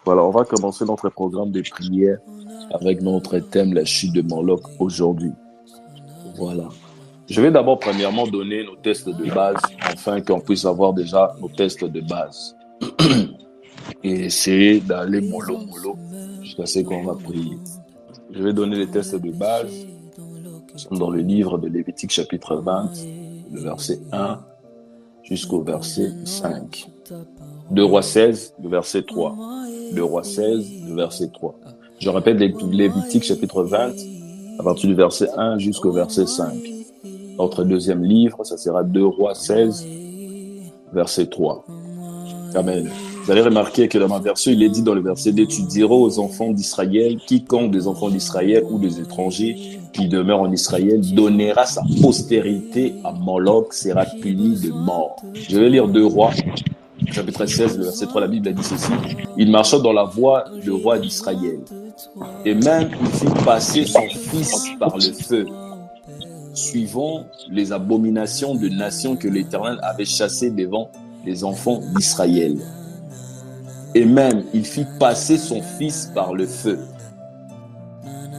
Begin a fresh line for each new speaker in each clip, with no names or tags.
Voilà, on va commencer notre programme de prière avec notre thème, la chute de Moloch aujourd'hui. Voilà. Je vais d'abord, premièrement, donner nos tests de base afin qu'on puisse avoir déjà nos tests de base. Et essayer d'aller mollo jusqu'à ce qu'on va prier. Je vais donner les tests de base. Nous sommes dans le livre de Lévitique chapitre 20, le verset 1 jusqu'au verset 5. 2 Rois 16, le verset 3. 2 Rois 16, le verset 3. Je répète Lévitique chapitre 20, à partir du verset 1 jusqu'au verset 5. Notre deuxième livre, ça sera 2 Rois 16, verset 3. Amen. Vous allez remarquer que dans ma version, il est dit dans le verset 2, tu diras aux enfants d'Israël, quiconque des enfants d'Israël ou des étrangers qui demeurent en Israël donnera sa postérité à Moloch, sera puni de mort. Je vais lire 2 Rois, chapitre 16, le verset 3, la Bible a dit ceci. Il marcha dans la voie du roi d'Israël. Et même il fit passer son fils par le feu, suivant les abominations de nations que l'Éternel avait chassées devant les enfants d'Israël. Et même, il fit passer son fils par le feu.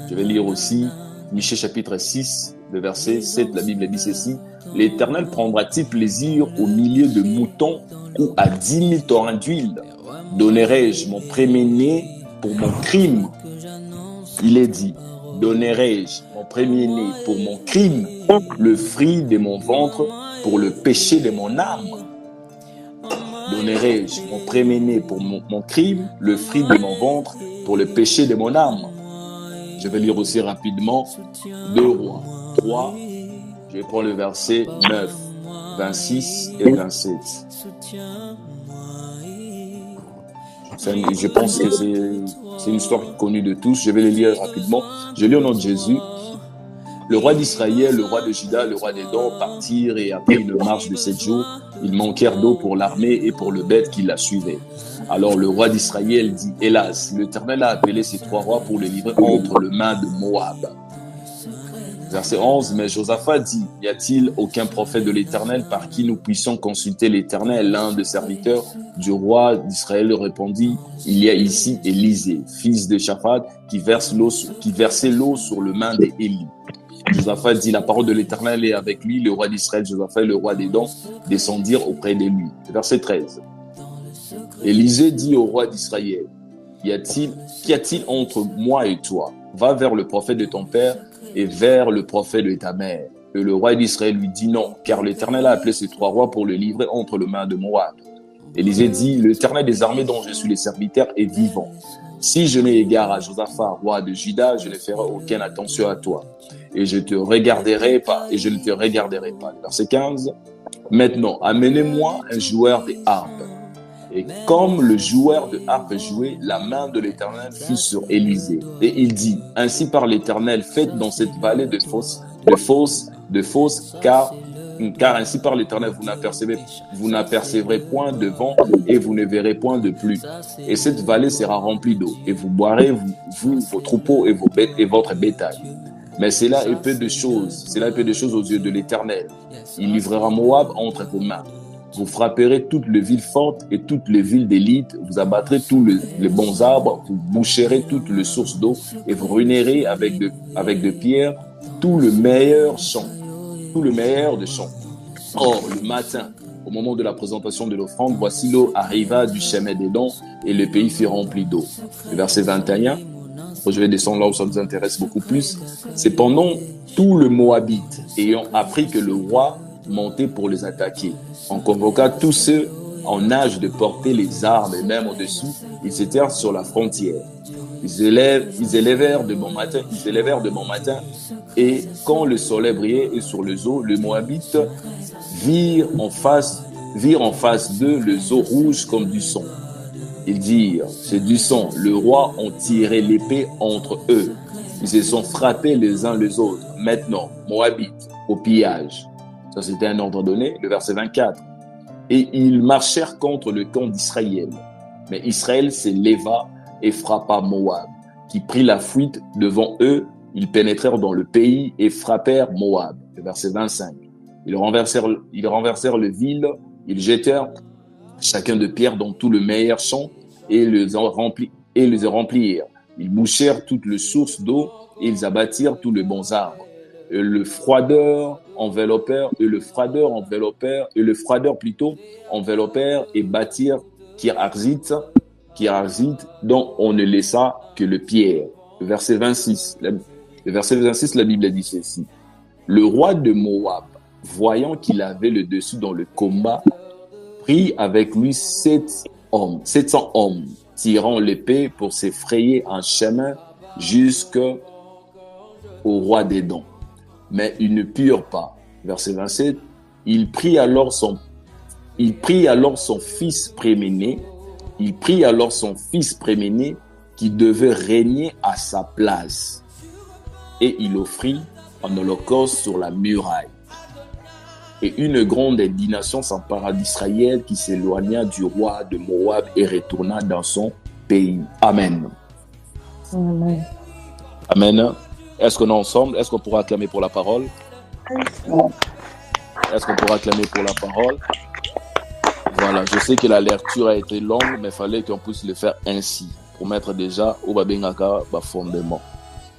Je vais lire aussi Michée chapitre 6, le verset 7, la Bible dit ceci. L'Éternel prendra-t-il plaisir au milieu de moutons ou à 10 000 torrents d'huile? Donnerai-je mon premier-né pour mon crime? Il est dit, donnerai-je mon premier-né pour mon crime, le fruit de mon ventre pour le péché de mon âme? Donnerai-je mon premier-né pour mon crime, le fruit de mon ventre pour le péché de mon âme? Je vais lire aussi rapidement 2 Rois 3, je vais prendre le verset 9, 26 et 27. Je pense que c'est une histoire connue de tous. Je vais le lire rapidement. Je lis au nom de Jésus. Le roi d'Israël, le roi de Juda, le roi d'Édom partirent et après une marche de 7 jours, ils manquèrent d'eau pour l'armée et pour le bête qui la suivait. Alors le roi d'Israël dit, hélas, l'Éternel a appelé ces 3 rois pour les livrer entre les mains de Moab. Verset 11, mais Josaphat dit, y a-t-il aucun prophète de l'Éternel par qui nous puissions consulter l'Éternel? L'un des serviteurs du roi d'Israël répondit, il y a ici Élisée, fils de Shaphat, qui versait l'eau sur le main d'Élie. Josaphat dit, la parole de l'Éternel est avec lui. Le roi d'Israël, Josaphat et le roi d'Édom descendirent auprès de lui. Verset 13. Élisée dit au roi d'Israël, qu'y a-t-il entre moi et toi? Va vers le prophète de ton père et vers le prophète de ta mère. Et le roi d'Israël lui dit non, car l'Éternel a appelé ces 3 rois pour le livrer entre les mains de Moab. Élisée dit, l'Éternel des armées dont je suis le serviteur est vivant. Si je n'ai égard à Josaphat, roi de Juda, je ne ferai aucune attention à toi. Et je ne te regarderai pas. Verset 15. Maintenant, amenez-moi un joueur de harpe. Et comme le joueur de harpe jouait, la main de l'Éternel fut sur Élisée. Et il dit, ainsi par l'Éternel, faites dans cette vallée de fosses, car ainsi par l'Éternel, vous n'apercevrez point de vent et vous ne verrez point de pluie. Et cette vallée sera remplie d'eau, et vous boirez, vous, vos troupeaux et vos bêtes et votre bétail. Mais cela est peu de choses aux yeux de l'Éternel. Il livrera Moab entre vos mains. Vous frapperez toutes les villes fortes et toutes les villes d'élite, vous abattrez tous les bons arbres, vous boucherez toutes les sources d'eau et vous ruinerez avec de pierres tout le meilleur de champ. Or, le matin, au moment de la présentation de l'offrande, voici l'eau arriva du chemin d'Édom et le pays fut rempli d'eau. Le verset 21, je vais descendre là où ça nous intéresse beaucoup plus. Cependant, tout le Moabite, ayant appris que le roi montait pour les attaquer, on convoqua tous ceux en âge de porter les armes et même au-dessus, ils s'étaient sur la frontière. Ils élevèrent de bon matin et quand le soleil brillait et sur les eaux, les Moabites virent en face d'eux les eaux rouges comme du sang. Ils dirent, c'est du sang. Le roi ont tiré l'épée entre eux. Ils se sont frappés les uns les autres. Maintenant, Moabites, au pillage. Ça, c'était un ordre donné, le verset 24. Et ils marchèrent contre le camp d'Israël. Mais Israël s'éleva et frappa Moab, qui prit la fuite devant eux. Ils pénétrèrent dans le pays et frappèrent Moab. Le verset 25. Ils renversèrent les villes, ils jetèrent chacun de pierre dans tout le meilleur champ, et les remplirent. Ils bouchèrent toutes les sources d'eau et ils abattirent tous les bons arbres. Et le froideur enveloppèrent et bâtirent Kir-Harzit, dont on ne laissa que le pierre. Verset 26, la Bible dit ceci. Le roi de Moab, voyant qu'il avait le dessus dans le combat, prit avec lui 700 hommes, tirant l'épée pour s'effrayer un chemin jusqu'au roi d'Édom. Mais ils ne purent pas. Verset 27, il prit alors son fils préméné qui devait régner à sa place. Et il offrit un holocauste sur la muraille. Et une grande indignation s'empara d'Israël qui s'éloigna du roi de Moab et retourna dans son pays. Amen.
Amen.
Amen. Est-ce qu'on est ensemble? Est-ce qu'on pourra acclamer pour la parole? Est-ce qu'on pourra acclamer pour la parole? Voilà, je sais que la lecture a été longue, mais il fallait qu'on puisse le faire ainsi, pour mettre déjà au babengaka fondement.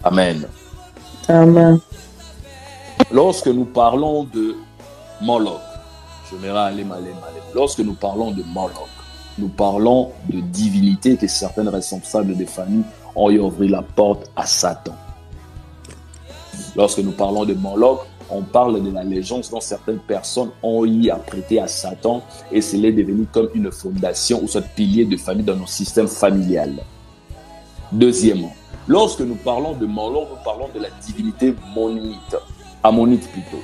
Amen.
Amen.
Lorsque nous parlons de Moloch, lorsque nous parlons de Moloch, nous parlons de divinité que certains responsables des familles ont ouvert la porte à Satan. Lorsque nous parlons de Moloch, on parle de l'allégeance dont certaines personnes ont eu à prêter à Satan et cela est devenu comme une fondation ou ce pilier de famille dans nos systèmes familial. Deuxièmement, lorsque nous parlons de Moloch, nous parlons de la divinité ammonite plutôt.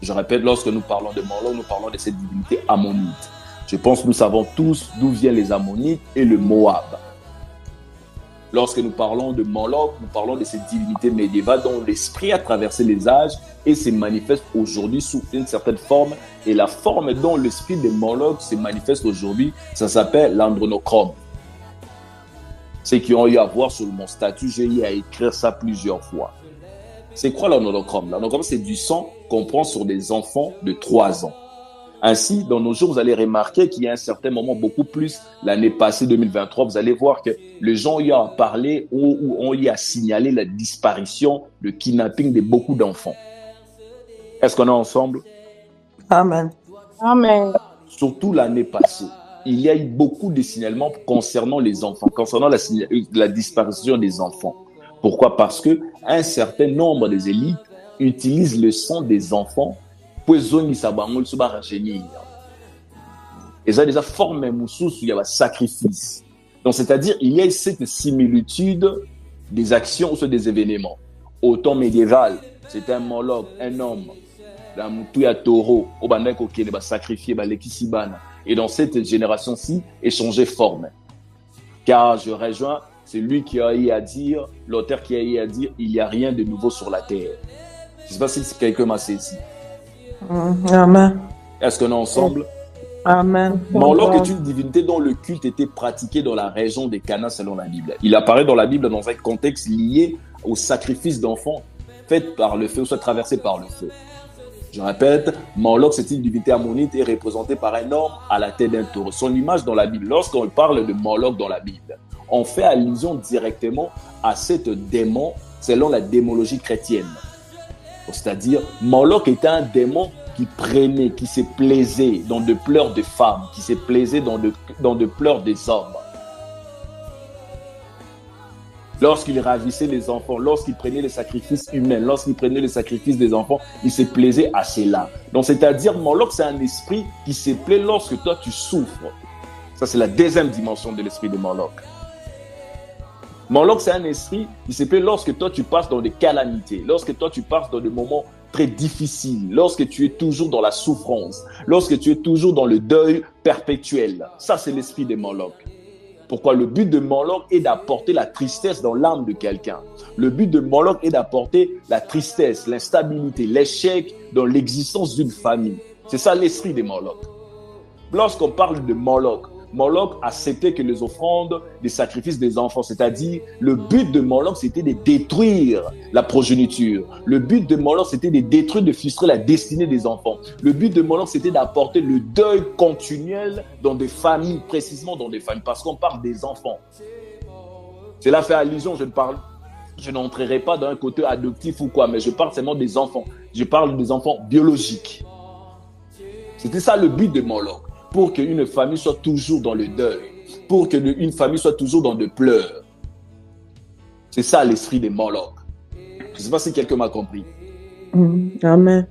Je répète, lorsque nous parlons de Moloch, nous parlons de cette divinité ammonite. Je pense que nous savons tous d'où viennent les Ammonites et le Moab. Lorsque nous parlons de Moloch, nous parlons de cette divinité médiévale dont l'esprit a traversé les âges et se manifeste aujourd'hui sous une certaine forme. Et la forme dont l'esprit de Moloch se manifeste aujourd'hui, ça s'appelle l'andronochrome. Ceux qui ont eu à voir sur mon statut, j'ai eu à écrire ça plusieurs fois. C'est quoi l'andronochrome? L'andronochrome, c'est du sang qu'on prend sur des enfants de 3 ans. Ainsi, dans nos jours, vous allez remarquer qu'il y a un certain moment, beaucoup plus l'année passée, 2023, vous allez voir que les gens ont eu à parler ou ont eu à signaler la disparition, le kidnapping de beaucoup d'enfants. Est-ce qu'on est ensemble?
Amen.
Amen.
Surtout l'année passée, il y a eu beaucoup de signalements concernant les enfants, concernant la disparition des enfants. Pourquoi? Parce que un certain nombre des élites utilisent le sang des enfants et ça a déjà formé il y a un sacrifice. Donc, c'est-à-dire, il y a cette similitude des actions ou des événements. Au temps médiéval, c'était un Moloch, un homme, la Moutuya Toro, au Bandeko qui est sacrifié, et dans cette génération-ci, échanger forme. Car je rejoins, c'est lui qui a eu à dire, l'auteur qui a eu à dire, il n'y a rien de nouveau sur la terre. Je ne sais pas si quelqu'un m'a saisi.
Amen.
Est-ce qu'on est ensemble?
Amen.
Moloch est une divinité dont le culte était pratiqué dans la région des Canaan selon la Bible. Il apparaît dans la Bible dans un contexte lié au sacrifice d'enfants fait par le feu ou soit traversé par le feu. Je répète, Moloch, c'est une divinité ammonite et représentée par un homme à la tête d'un taureau. Son image dans la Bible, lorsqu'on parle de Moloch dans la Bible, on fait allusion directement à cet démon selon la démonologie chrétienne. C'est-à-dire, Moloch était un démon qui prenait, qui se plaisait dans de pleurs de femmes, qui se plaisait dans de pleurs des hommes. Lorsqu'il ravissait les enfants, lorsqu'il prenait les sacrifices humains, lorsqu'il prenait les sacrifices des enfants, il se plaisait à cela. Donc, c'est-à-dire, Moloch, c'est un esprit qui se plaît lorsque toi, tu souffres. Ça, c'est la deuxième dimension de l'esprit de Moloch. Moloch, c'est un esprit qui se plaît lorsque toi, tu passes dans des calamités, lorsque toi, tu passes dans des moments très difficiles, lorsque tu es toujours dans la souffrance, lorsque tu es toujours dans le deuil perpétuel. Ça, c'est l'esprit de Moloch. Pourquoi? Le but de Moloch est d'apporter la tristesse dans l'âme de quelqu'un. Le but de Moloch est d'apporter la tristesse, l'instabilité, l'échec dans l'existence d'une famille. C'est ça l'esprit de Moloch. Lorsqu'on parle de Moloch, Moloch acceptait que les offrandes, les sacrifices des enfants, c'est-à-dire le but de Moloch, c'était de détruire la progéniture. Le but de Moloch, c'était de détruire, de frustrer la destinée des enfants. Le but de Moloch, c'était d'apporter le deuil continuel dans des familles, précisément dans des familles, parce qu'on parle des enfants. Cela fait allusion, je n'entrerai pas dans un côté adoptif ou quoi, mais je parle seulement des enfants. Je parle des enfants biologiques. C'était ça le but de Moloch, pour qu'une famille soit toujours dans le deuil, pour qu'une famille soit toujours dans le pleurs. C'est ça l'esprit de Moloch. Je ne sais pas si quelqu'un m'a compris.
Amen.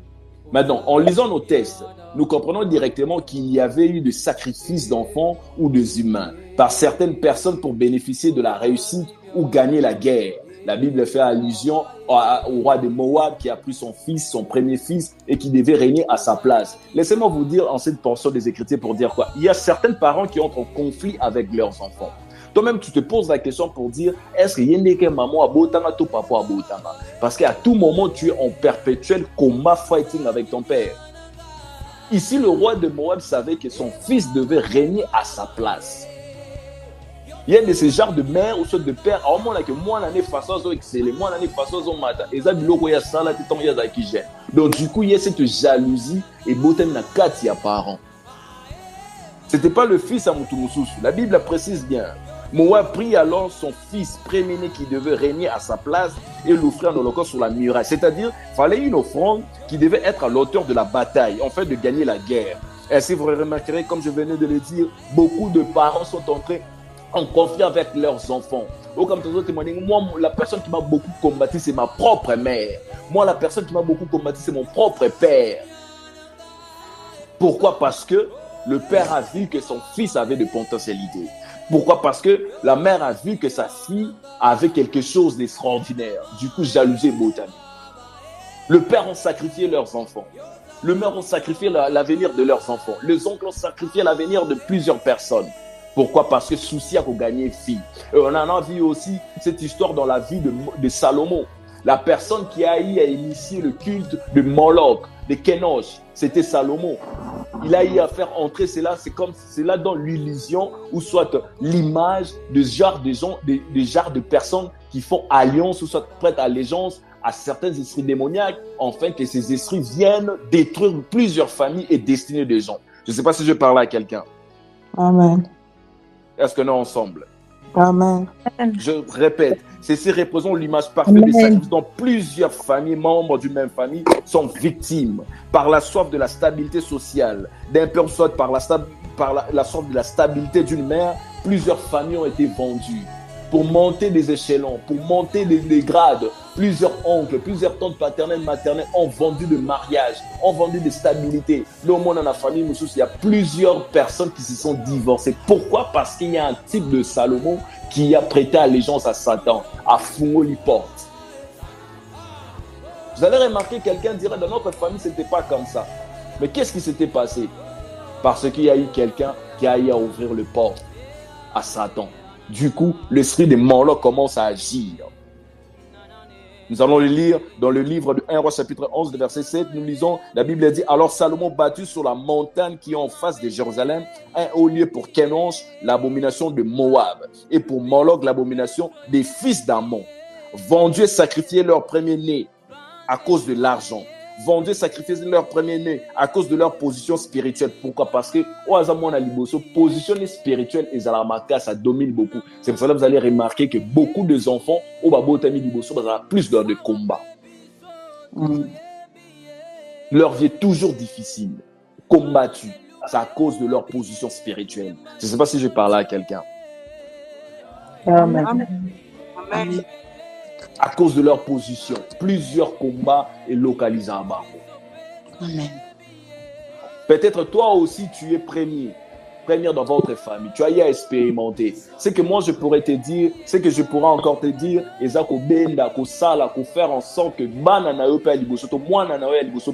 Maintenant, en lisant nos textes, nous comprenons directement qu'il y avait eu des sacrifices d'enfants ou des humains par certaines personnes pour bénéficier de la réussite ou gagner la guerre. La Bible fait allusion au roi de Moab qui a pris son fils, son premier fils, et qui devait régner à sa place. Laissez-moi vous dire en cette portion des Écritures pour dire quoi. Il y a certains parents qui entrent en conflit avec leurs enfants. Toi-même, tu te poses la question pour dire, est-ce que yendeke maman a botanga to papa a botanga? Parce qu'à tout moment, tu es en perpétuel combat fighting avec ton père. Ici, le roi de Moab savait que son fils devait régner à sa place. Il y a de ces genres de mère ou soit de père, à un moment là que moi l'année façon zo excellent, moi l'année façon zo mata, et ça biloko ya sala te ton ya za ki gêne. Donc du coup il y a cette jalousie et botem na kati ya parents. C'était pas le fils à Mutumususu. La Bible précise bien. Moab prit alors son fils premier-né qui devait régner à sa place et l'offrir en holocauste sur la muraille. C'est-à-dire, il fallait une offrande qui devait être à l'auteur de la bataille, en fait de gagner la guerre. Et si vous remarquerez, comme je venais de le dire, beaucoup de parents sont entrés en conflit avec leurs enfants. Ou comme tu as témoigné, moi, la personne qui m'a beaucoup combattu, c'est ma propre mère. Moi, la personne qui m'a beaucoup combattu, c'est mon propre père. Pourquoi? Parce que le père a vu que son fils avait de potentialités. Pourquoi? Parce que la mère a vu que sa fille avait quelque chose d'extraordinaire. Du coup, jalousie et botanie. Le père ont sacrifié leurs enfants. Le mère ont sacrifié l'avenir de leurs enfants. Les oncles ont sacrifié l'avenir de plusieurs personnes. Pourquoi? Parce que souci a gagné fille. Et on en a vu aussi cette histoire dans la vie de Salomon. La personne qui a eu à initier le culte de Moloch, de Kenosh, c'était Salomon. Il a eu à faire entrer cela, c'est là dans l'illusion ou soit l'image de genre de gens, de genre de personnes qui font alliance ou soit prêtent allégeance à certains esprits démoniaques, afin que ces esprits viennent détruire plusieurs familles et destinées de gens. Je ne sais pas si je parle à quelqu'un.
Amen.
Est-ce que nous ensemble?
Amen.
Je répète, ceci représente l'image parfaite des sacrifices dont plusieurs familles, membres d'une même famille, sont victimes par la soif de la stabilité sociale, d'un père soit par la soif de la stabilité d'une mère. Plusieurs familles ont été vendues pour monter des échelons, pour monter des grades. Plusieurs oncles, plusieurs tantes paternelles, maternelles ont vendu de mariage, ont vendu de stabilité. Le monde dans la famille, il y a plusieurs personnes qui se sont divorcées. Pourquoi? Parce qu'il y a un type de Salomon qui a prêté allégeance à Satan, à Fungoli Porte. Vous allez remarquer, quelqu'un dirait, dans notre famille, ce n'était pas comme ça. Mais qu'est-ce qui s'était passé? Parce qu'il y a eu quelqu'un qui a eu à ouvrir le porte à Satan. Du coup, l'esprit de Moloch commence à agir. Nous allons le lire dans le livre de 1 Roi chapitre 11, verset 7. Nous lisons, la Bible dit, alors Salomon battit sur la montagne qui est en face de Jérusalem un haut lieu pour Kenosh, l'abomination de Moab, et pour Moloch, l'abomination des fils d'Ammon. Vendus et sacrifiés leur premier-né à cause de l'argent. Vendus et sacrifiés leur premier-né à cause de leur position spirituelle. Pourquoi? Parce que position spirituelle et ça domine beaucoup. C'est pour ça que vous allez remarquer que beaucoup de enfants ont plus d'heures de combat. Leur vie est toujours difficile, combattue. C'est à cause de leur position spirituelle. Je ne sais pas si je parle à quelqu'un.
Amen.
Amen.
À cause de leur position, plusieurs combats est localisé à Bako.
Amen.
Peut-être toi aussi tu es premier dans votre famille. Tu as eu à expérimenter. Ce que moi je pourrais te dire, ce que je pourrais encore te dire, et ça qu'on benda, qu'on sala, qu'on faire en sorte que moi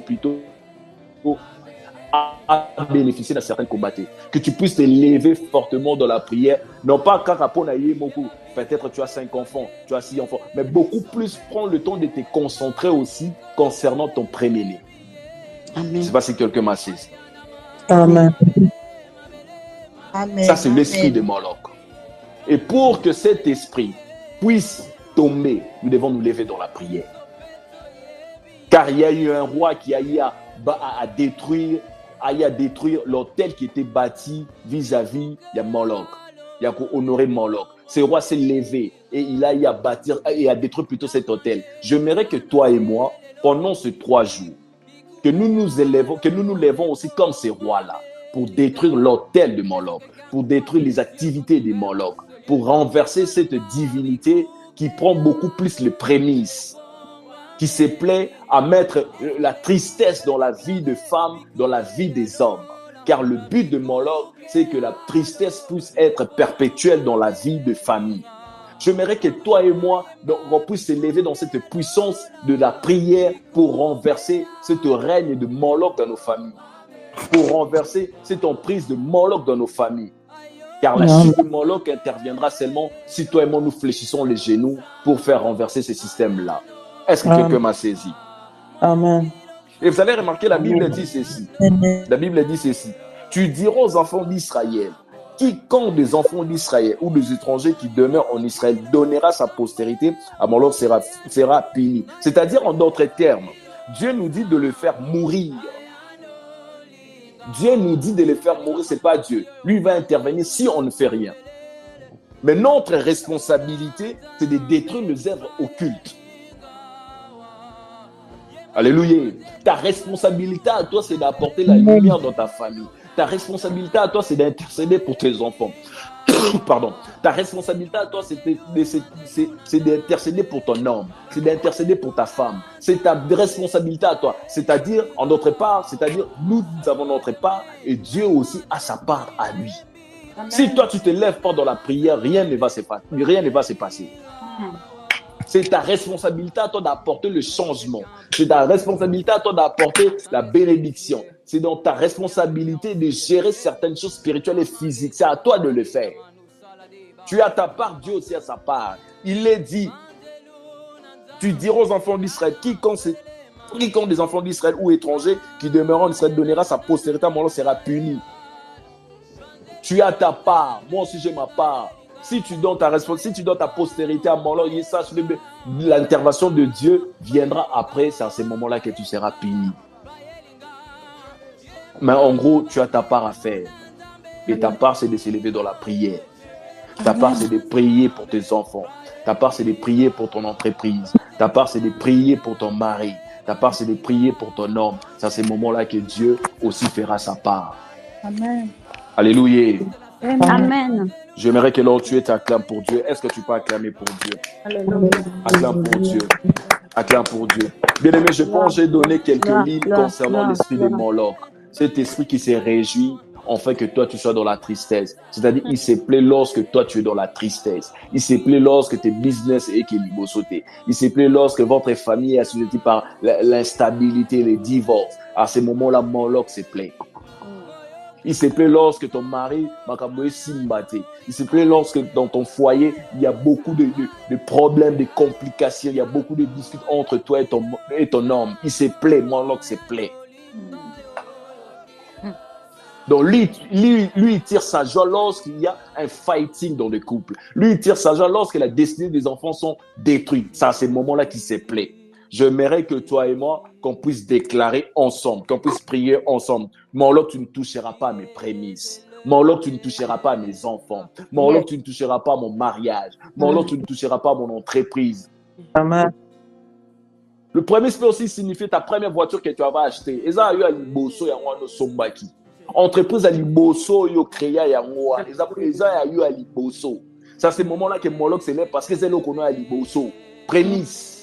plutôt à bénéficier de certains combats, que tu puisses te lever fortement dans la prière, non pas car peut-être tu as 5 enfants, tu as 6 enfants, mais beaucoup plus prends le temps de te concentrer aussi concernant ton premier-né.
Amen.
Je ne sais pas si quelqu'un m'assiste.
Amen.
Amen.
Ça, c'est l'esprit
Amen.
de Moloch. Et pour que cet esprit puisse tomber, nous devons nous lever dans la prière. Car il y a eu un roi qui a eu à détruire l'autel qui était bâti vis-à-vis de Moloch. Il a honoré Moloch. Ce roi s'est levé et il a eu à bâtir et à détruire plutôt cet autel. J'aimerais que toi et moi, pendant ces 3 jours, que nous nous levons aussi comme ces rois-là pour détruire l'autel de Moloch, pour détruire les activités de Moloch, pour renverser cette divinité qui prend beaucoup plus les prémices, qui se plaît à mettre la tristesse dans la vie de femmes, dans la vie des hommes. Car le but de Moloch, c'est que la tristesse puisse être perpétuelle dans la vie de famille. J'aimerais que toi et moi, on puisse s'élever dans cette puissance de la prière pour renverser cette règne de Moloch dans nos familles, pour renverser cette emprise de Moloch dans nos familles. Car la chute de Moloch interviendra seulement si toi et moi nous fléchissons les genoux pour faire renverser ce système-là. Est-ce que quelqu'un m'a saisi?
Amen.
Et vous avez remarqué, la Bible dit ceci. La Bible dit ceci. Tu diras aux enfants d'Israël, quiconque des enfants d'Israël ou des étrangers qui demeurent en Israël donnera sa postérité à Moloch sera puni. C'est-à-dire, en d'autres termes, Dieu nous dit de le faire mourir. Dieu nous dit de le faire mourir, ce n'est pas Dieu. Lui, il va intervenir si on ne fait rien. Mais notre responsabilité, c'est de détruire les œuvres occultes. Alléluia. Ta responsabilité à toi, c'est d'apporter la lumière dans ta famille. Ta responsabilité à toi, c'est d'intercéder pour tes enfants. Pardon. Ta responsabilité à toi, c'est d'intercéder pour ton homme. C'est d'intercéder pour ta femme. C'est ta responsabilité à toi. C'est-à-dire, en notre part, c'est-à-dire, nous avons notre part et Dieu aussi a sa part à lui. Amen. Si toi, tu te lèves pas dans la prière, rien ne va se passer. C'est ta responsabilité à toi d'apporter le changement. C'est ta responsabilité à toi d'apporter la bénédiction. C'est dans ta responsabilité de gérer certaines choses spirituelles et physiques. C'est à toi de le faire. Tu as ta part, Dieu aussi a sa part. Il est dit, tu diras aux enfants d'Israël, quiconque des enfants d'Israël ou étrangers qui demeurent en Israël donnera sa postérité, mon nom sera puni. Tu as ta part, moi aussi j'ai ma part. Si tu donnes ta postérité à Moloch, sache que l'intervention de Dieu viendra après. C'est à ce moment-là que tu seras puni. Mais en gros, tu as ta part à faire. Et ta part, c'est de s'élever dans la prière. Ta part, c'est de prier pour tes enfants. Ta part, c'est de prier pour ton entreprise. Ta part, c'est de prier pour ton mari. Ta part, c'est de prier pour ton homme. C'est à ce moment-là que Dieu aussi fera sa part.
Amen.
Alléluia.
Amen.
J'aimerais que là où tu es, tu acclames pour Dieu. Est-ce que tu peux acclamer pour Dieu?
Alléluia.
Acclame pour Dieu. Acclame pour Dieu. Bien aimé, je pense que j'ai donné quelques lignes concernant l'esprit de Moloch. Cet esprit qui s'est réjoui en fait que toi tu sois dans la tristesse. C'est-à-dire, il se plaît lorsque toi tu es dans la tristesse. Il se plaît lorsque tes business est équilibré sauté. Il se plaît lorsque votre famille est assujettie par l'instabilité, les divorces. À ce moment-là, Moloch se plaît. Il se plaît lorsque ton mari m'a simbaté. Il se plaît lorsque dans ton foyer, il y a beaucoup de problèmes, de complications. Il y a beaucoup de disputes entre toi et ton homme. Il se plaît, Moloch se plaît. Donc lui, il tire sa joie lorsqu'il y a un fighting dans le couple. Lui, il tire sa joie lorsque la destinée des enfants sont détruites. C'est à ce moment-là qu'il se plaît. J'aimerais que toi et moi, qu'on puisse déclarer ensemble, qu'on puisse prier ensemble. Moloch, tu ne toucheras pas à mes prémices. Moloch, tu ne toucheras pas à mes enfants. Moloch, tu ne toucheras pas à mon mariage. Moloch, tu ne toucheras pas à mon entreprise.
Amen.
Le prémisse peut aussi signifier ta première voiture que tu avais achetée. Et ça a eu à l'Iboso, Yango Sombaki. Entreprise à l'Iboso, yo créa Yango. Et ça a eu à l'Iboso. C'est à ce moment-là que Moloch s'élève parce que c'est là qu'on a à l'Iboso. Prémisse.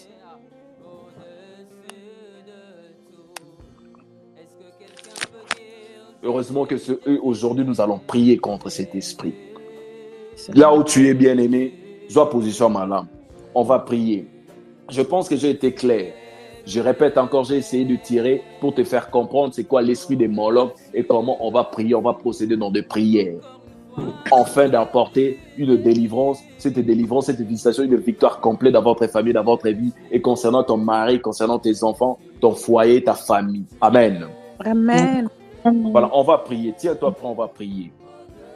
Heureusement que aujourd'hui, nous allons prier contre cet esprit. Là où tu es bien-aimé, sois position ma lampe. On va prier. Je pense que j'ai été clair. Je répète encore, j'ai essayé de tirer pour te faire comprendre c'est quoi l'esprit des Moloch et comment on va prier, on va procéder dans des prières. Afin d'apporter une délivrance, cette visitation, une victoire complète dans votre famille, dans votre vie et concernant ton mari, concernant tes enfants, ton foyer, ta famille. Amen.
Amen.
Voilà, on va prier. Tiens-toi prêt, on va prier.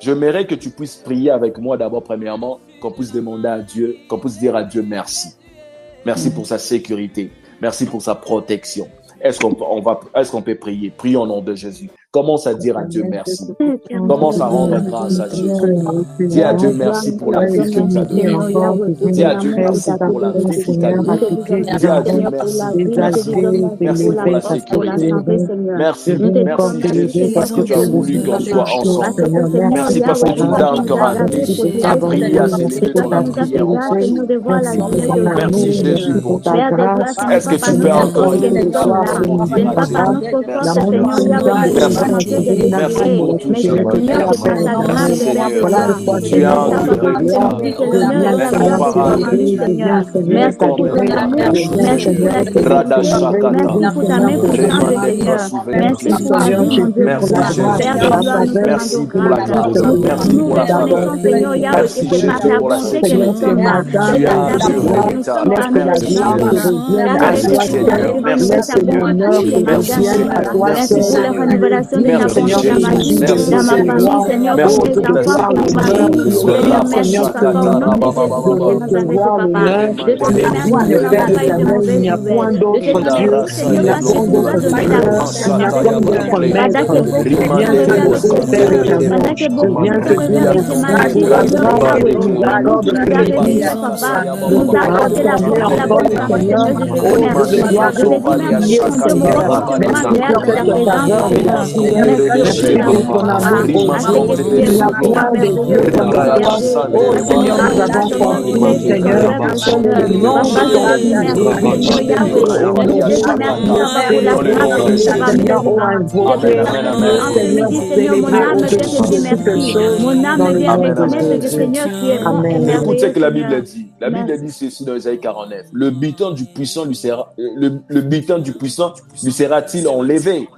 J'aimerais que tu puisses prier avec moi d'abord, premièrement, qu'on puisse demander à Dieu, qu'on puisse dire à Dieu merci. Merci pour sa sécurité. Merci pour sa protection. Est-ce qu'on peut prier? Prions au nom de Jésus. Commence à dire à Dieu merci. Commence à rendre grâce à Jésus. Dis à Dieu merci pour la vie qu'il t'a donnée. Dis à Dieu merci pour la vie qu'il t'a donnée. Dis à Dieu merci. Merci pour la sécurité. Merci Jésus parce que tu as voulu qu'on soit ensemble. Merci parce que tu t'as encouragé à prier, à célébrer dans la prière. Merci Jésus pour Dieu. Est-ce que tu peux encore merci. Merci pour tout ce que tu as fait. Merci Seigneur. Tu as merci pour la grâce. Merci pour la faveur. Merci Jésus pour la sécurité. Tu as merci Seigneur. Merci Seigneur. Merci Seigneur. Merci
Merci pour ton amour, Seigneur, nous avons compris, Seigneur, le nom
Écoute ce que la Bible dit. La Bible dit ceci dans Isaïe 49. Le butin du puissant lui sera, le butin du puissant lui sera-t-il enlevé?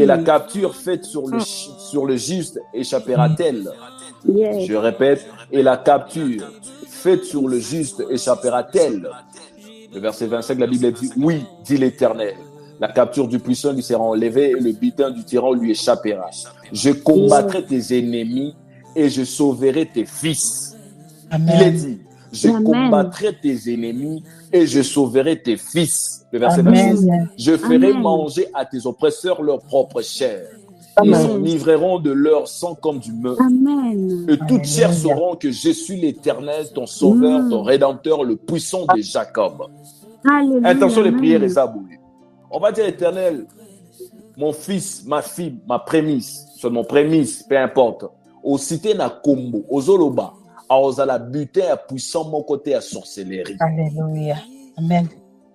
Et la capture faite sur le juste échappera-t-elle? Je répète, et la capture faite sur le juste échappera-t-elle? Le verset 25, la Bible dit, oui, dit l'Éternel. La capture du puissant lui sera enlevée et le butin du tyran lui échappera. Je combattrai tes ennemis et je sauverai tes fils. Amen. Il est dit, je combattrai tes ennemis et je sauverai tes fils. Le verset 26. Je ferai manger à tes oppresseurs leur propre chair. Ils s'enivreront de leur sang comme du meurtre. Et toutes chair sauront que je suis l'Éternel, ton sauveur, ton rédempteur, le puissant de Jacob. Attention les prières et zabouilles. On va dire Éternel, mon fils, ma fille, ma prémisse, sur mon prémisse, peu importe. Au cité na combo, aux oloba, à la butin à puissant mon côté à sorcellerie.
Alléluia. Amen.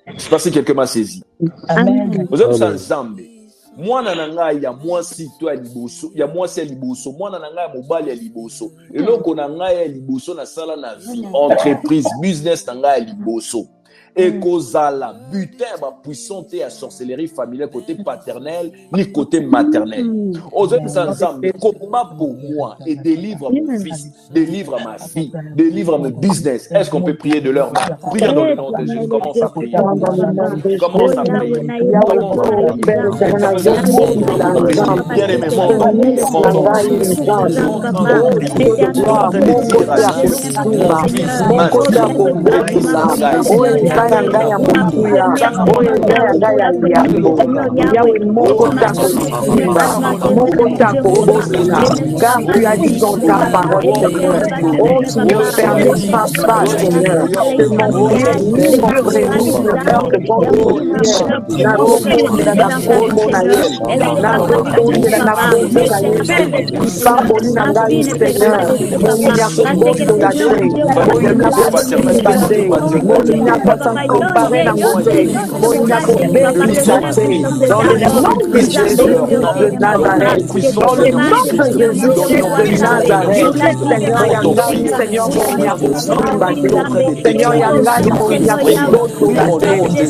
Je ne sais pas si quelqu'un m'a saisi.
Amen.
Vous êtes sans Zambé. Moi, nananga, il y a moi si toi liboso, il y a moi c'est liboso, moi nananga mobile liboso. Et donc on a liboso na sala na vie, entreprise, business nanga liboso. Et kozala butin ba puissante à sorcellerie familiale côté paternel ni côté maternel. Aux autres ensemble, combat pour moi et délivre mon fils, délivre ma fille, délivre mon business. Est-ce qu'on peut prier de leur main? Priez dans le nom de Jésus. Commence à prier. Commence à prier. Bien aimé,
car tu as dit dans ta parole, Seigneur. Oh Seigneur, permets pas, Seigneur, que mon pied compréhisse le heurte bon dans le nom de Jésus de Nazareth, dans le nom de Jésus de Nazareth, Seigneur Yangai, Seigneur Seigneur Yangai,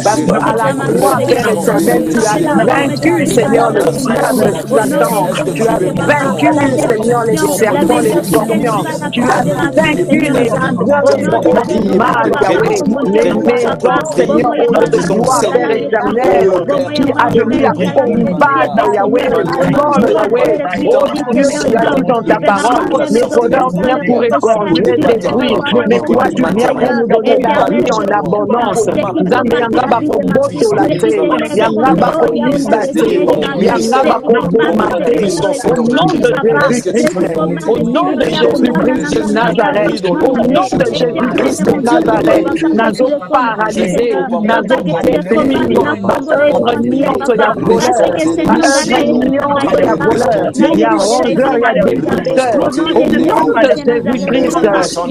parce qu'à la croix, Père éternel, tu as vaincu, Seigneur, le diable, Satan, tu as vaincu, Seigneur, les serpents, les scorpions, tu as vaincu les œuvres du mal, Yahweh, les présence, Seigneur, au lieu de gloire, Père éternel. Tu as de lui à combattre, Yahweh, le sol, Yahweh. Oh Dieu, tu as dit dans ta parole, les voleurs viennent pour égorger, détruire. Mais toi, tu viens pour nous donner la vie en abondance. Nzambe yanga bakomboto la te, yanga bakoyimbate, yanga bakobomate. Au nom de Jésus-Christ, au nom de Jésus-Christ de Nazareth, au nom de Jésus-Christ de Nazareth, nazo paralysé, nazo détruit, ma œuvre nyonso ya voleur, ma œuvre nyonso ya voleur, ya rongeur, ya destructeur. Au nom de Jésus-Christ,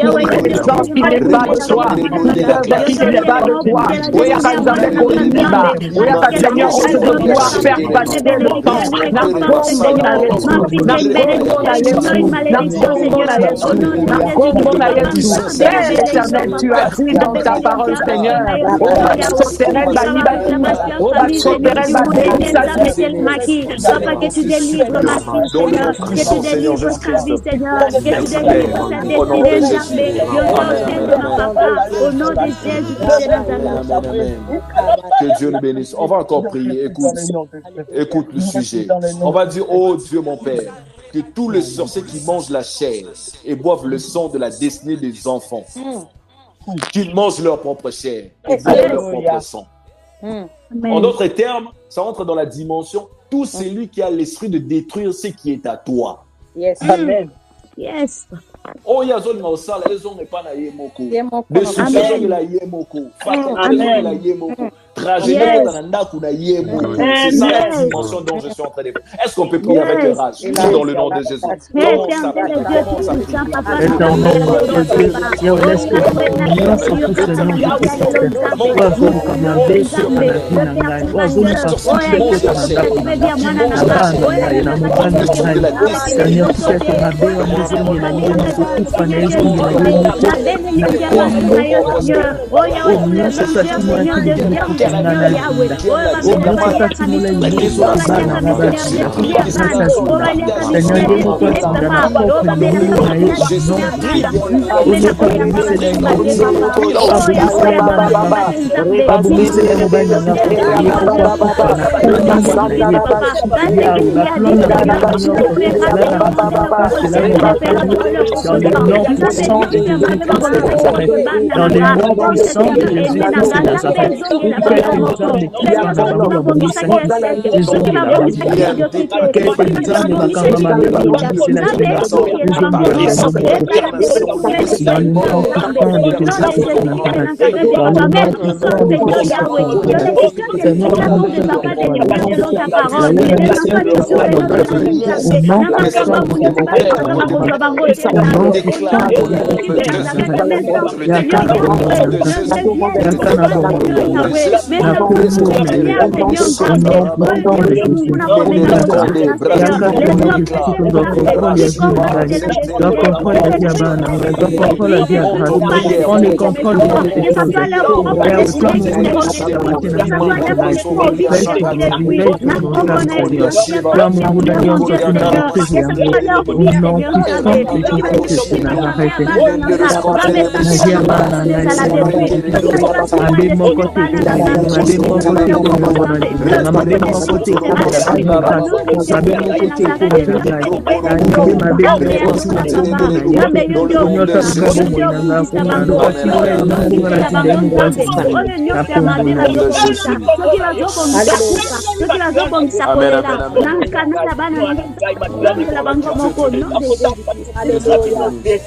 toute présence qui n'est pas de toi, toute œuvre qui n'est pas de toi, oui, à Nzambe Koliba, oui, à Seigneur, on te doit faire passer le temps. Na Congo na Yesu, na Congo na Yesu, na Congo na Yesu, na Congo na Yesu. Père éternel, tu as dit dans ta parole, Seigneur, oh, va sauter ba libati, oh, va sauter ba
Maki, Papa, que tu délivres ma fille, Seigneur, que tu délivres sa vie, Seigneur, que tu délivres sa destinée, Nzambe, au nom de Jésus de Nazareth.
Que Dieu nous bénisse. On va encore prier. Écoute le sujet. On va dire, oh Dieu mon Père, que tous les sorciers qui mangent la chair et boivent le sang de la destinée des enfants, qu'ils mangent leur propre chair et boivent leur propre sang. En d'autres termes, ça entre dans la dimension, tout celui qui a l'esprit de détruire ce qui est à toi.
Yes. Amen.
Yes.
Oh, il y a zone mausala, les hommes n'est pas na yemoko. Des sujets la yemoko. Fatalité la yemoko. Tragédie dans ndaku na yemoko. C'est ça la dimension dont je suis en train de faire. Est-ce qu'on peut prier avec rage dans le nom de Jésus?
Dans les mois puissants de Jésus-Christ de Nazareth,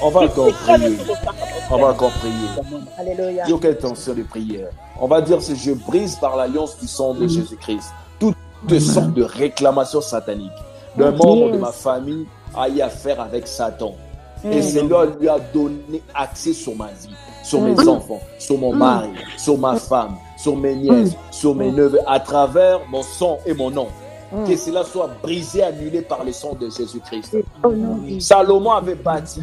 On va encore prier. On va encore prier.
Alléluia.
Dis auquel tension de prière. On va dire que je brise par l'alliance du sang de Jésus-Christ toutes sortes de réclamations sataniques d'un membre de ma famille a eu affaire avec Satan. Et Seigneur lui a donné accès sur ma vie, sur mes enfants, sur mon mari, sur ma femme, sur mes nièces, sur mes neveux, à travers mon sang et mon nom. Que cela soit brisé, annulé par le sang de Jésus-Christ. Salomon avait bâti.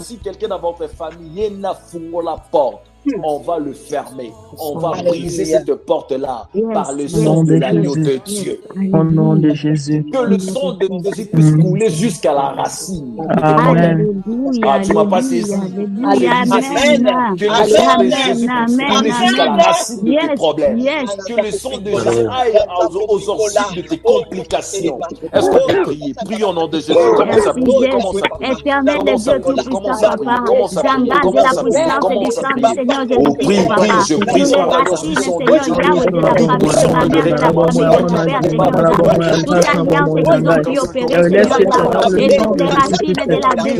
Si quelqu'un dans votre famille n'a fourré la porte, on va le fermer. On va briser cette porte-là par le sang de l'agneau de Dieu.
Au nom de Jésus.
Que le sang de Jésus puisse couler jusqu'à la racine.
Amen.
Alléluia,
Ah, tu m'as pas
alléluia,
saisi.
alléluia,
Je dis ceci.
amen.
Que le sang de
Amen,
Jésus puisse
amen,
aller jusqu'à la
amen.
racine de tes
Yes,
problèmes.
yes.
Que le sang de Jésus aille aux origines de tes complications. Est-ce qu'on peut prier? Prions au nom de Jésus. Commence à
Merci,
prier.
yes.
Commence à prier.
Éternel des
Commence à
Dieu
prier.
Tout-Puissant,
Commence à prier.
Papa.
Commence à prier.
J'engage
Commence
la
à prier.
puissance et du
Commence à
sang du
prier.
Seigneur
Oh,
Jésus-Christ,
prie,
Papa.
prie. Je prie
Sur
sur
les
la cause du
racines,
sang de
Seigneur
Jésus.
Yahweh, de la
Tout
famille, de
puissant
ma
de
mère, de la
réclamation.
famille de mon père, Seigneur Yahweh. Toute alliance qu'ils ont pu opérer, Seigneur Yahweh. Et toutes les racines de l'alliance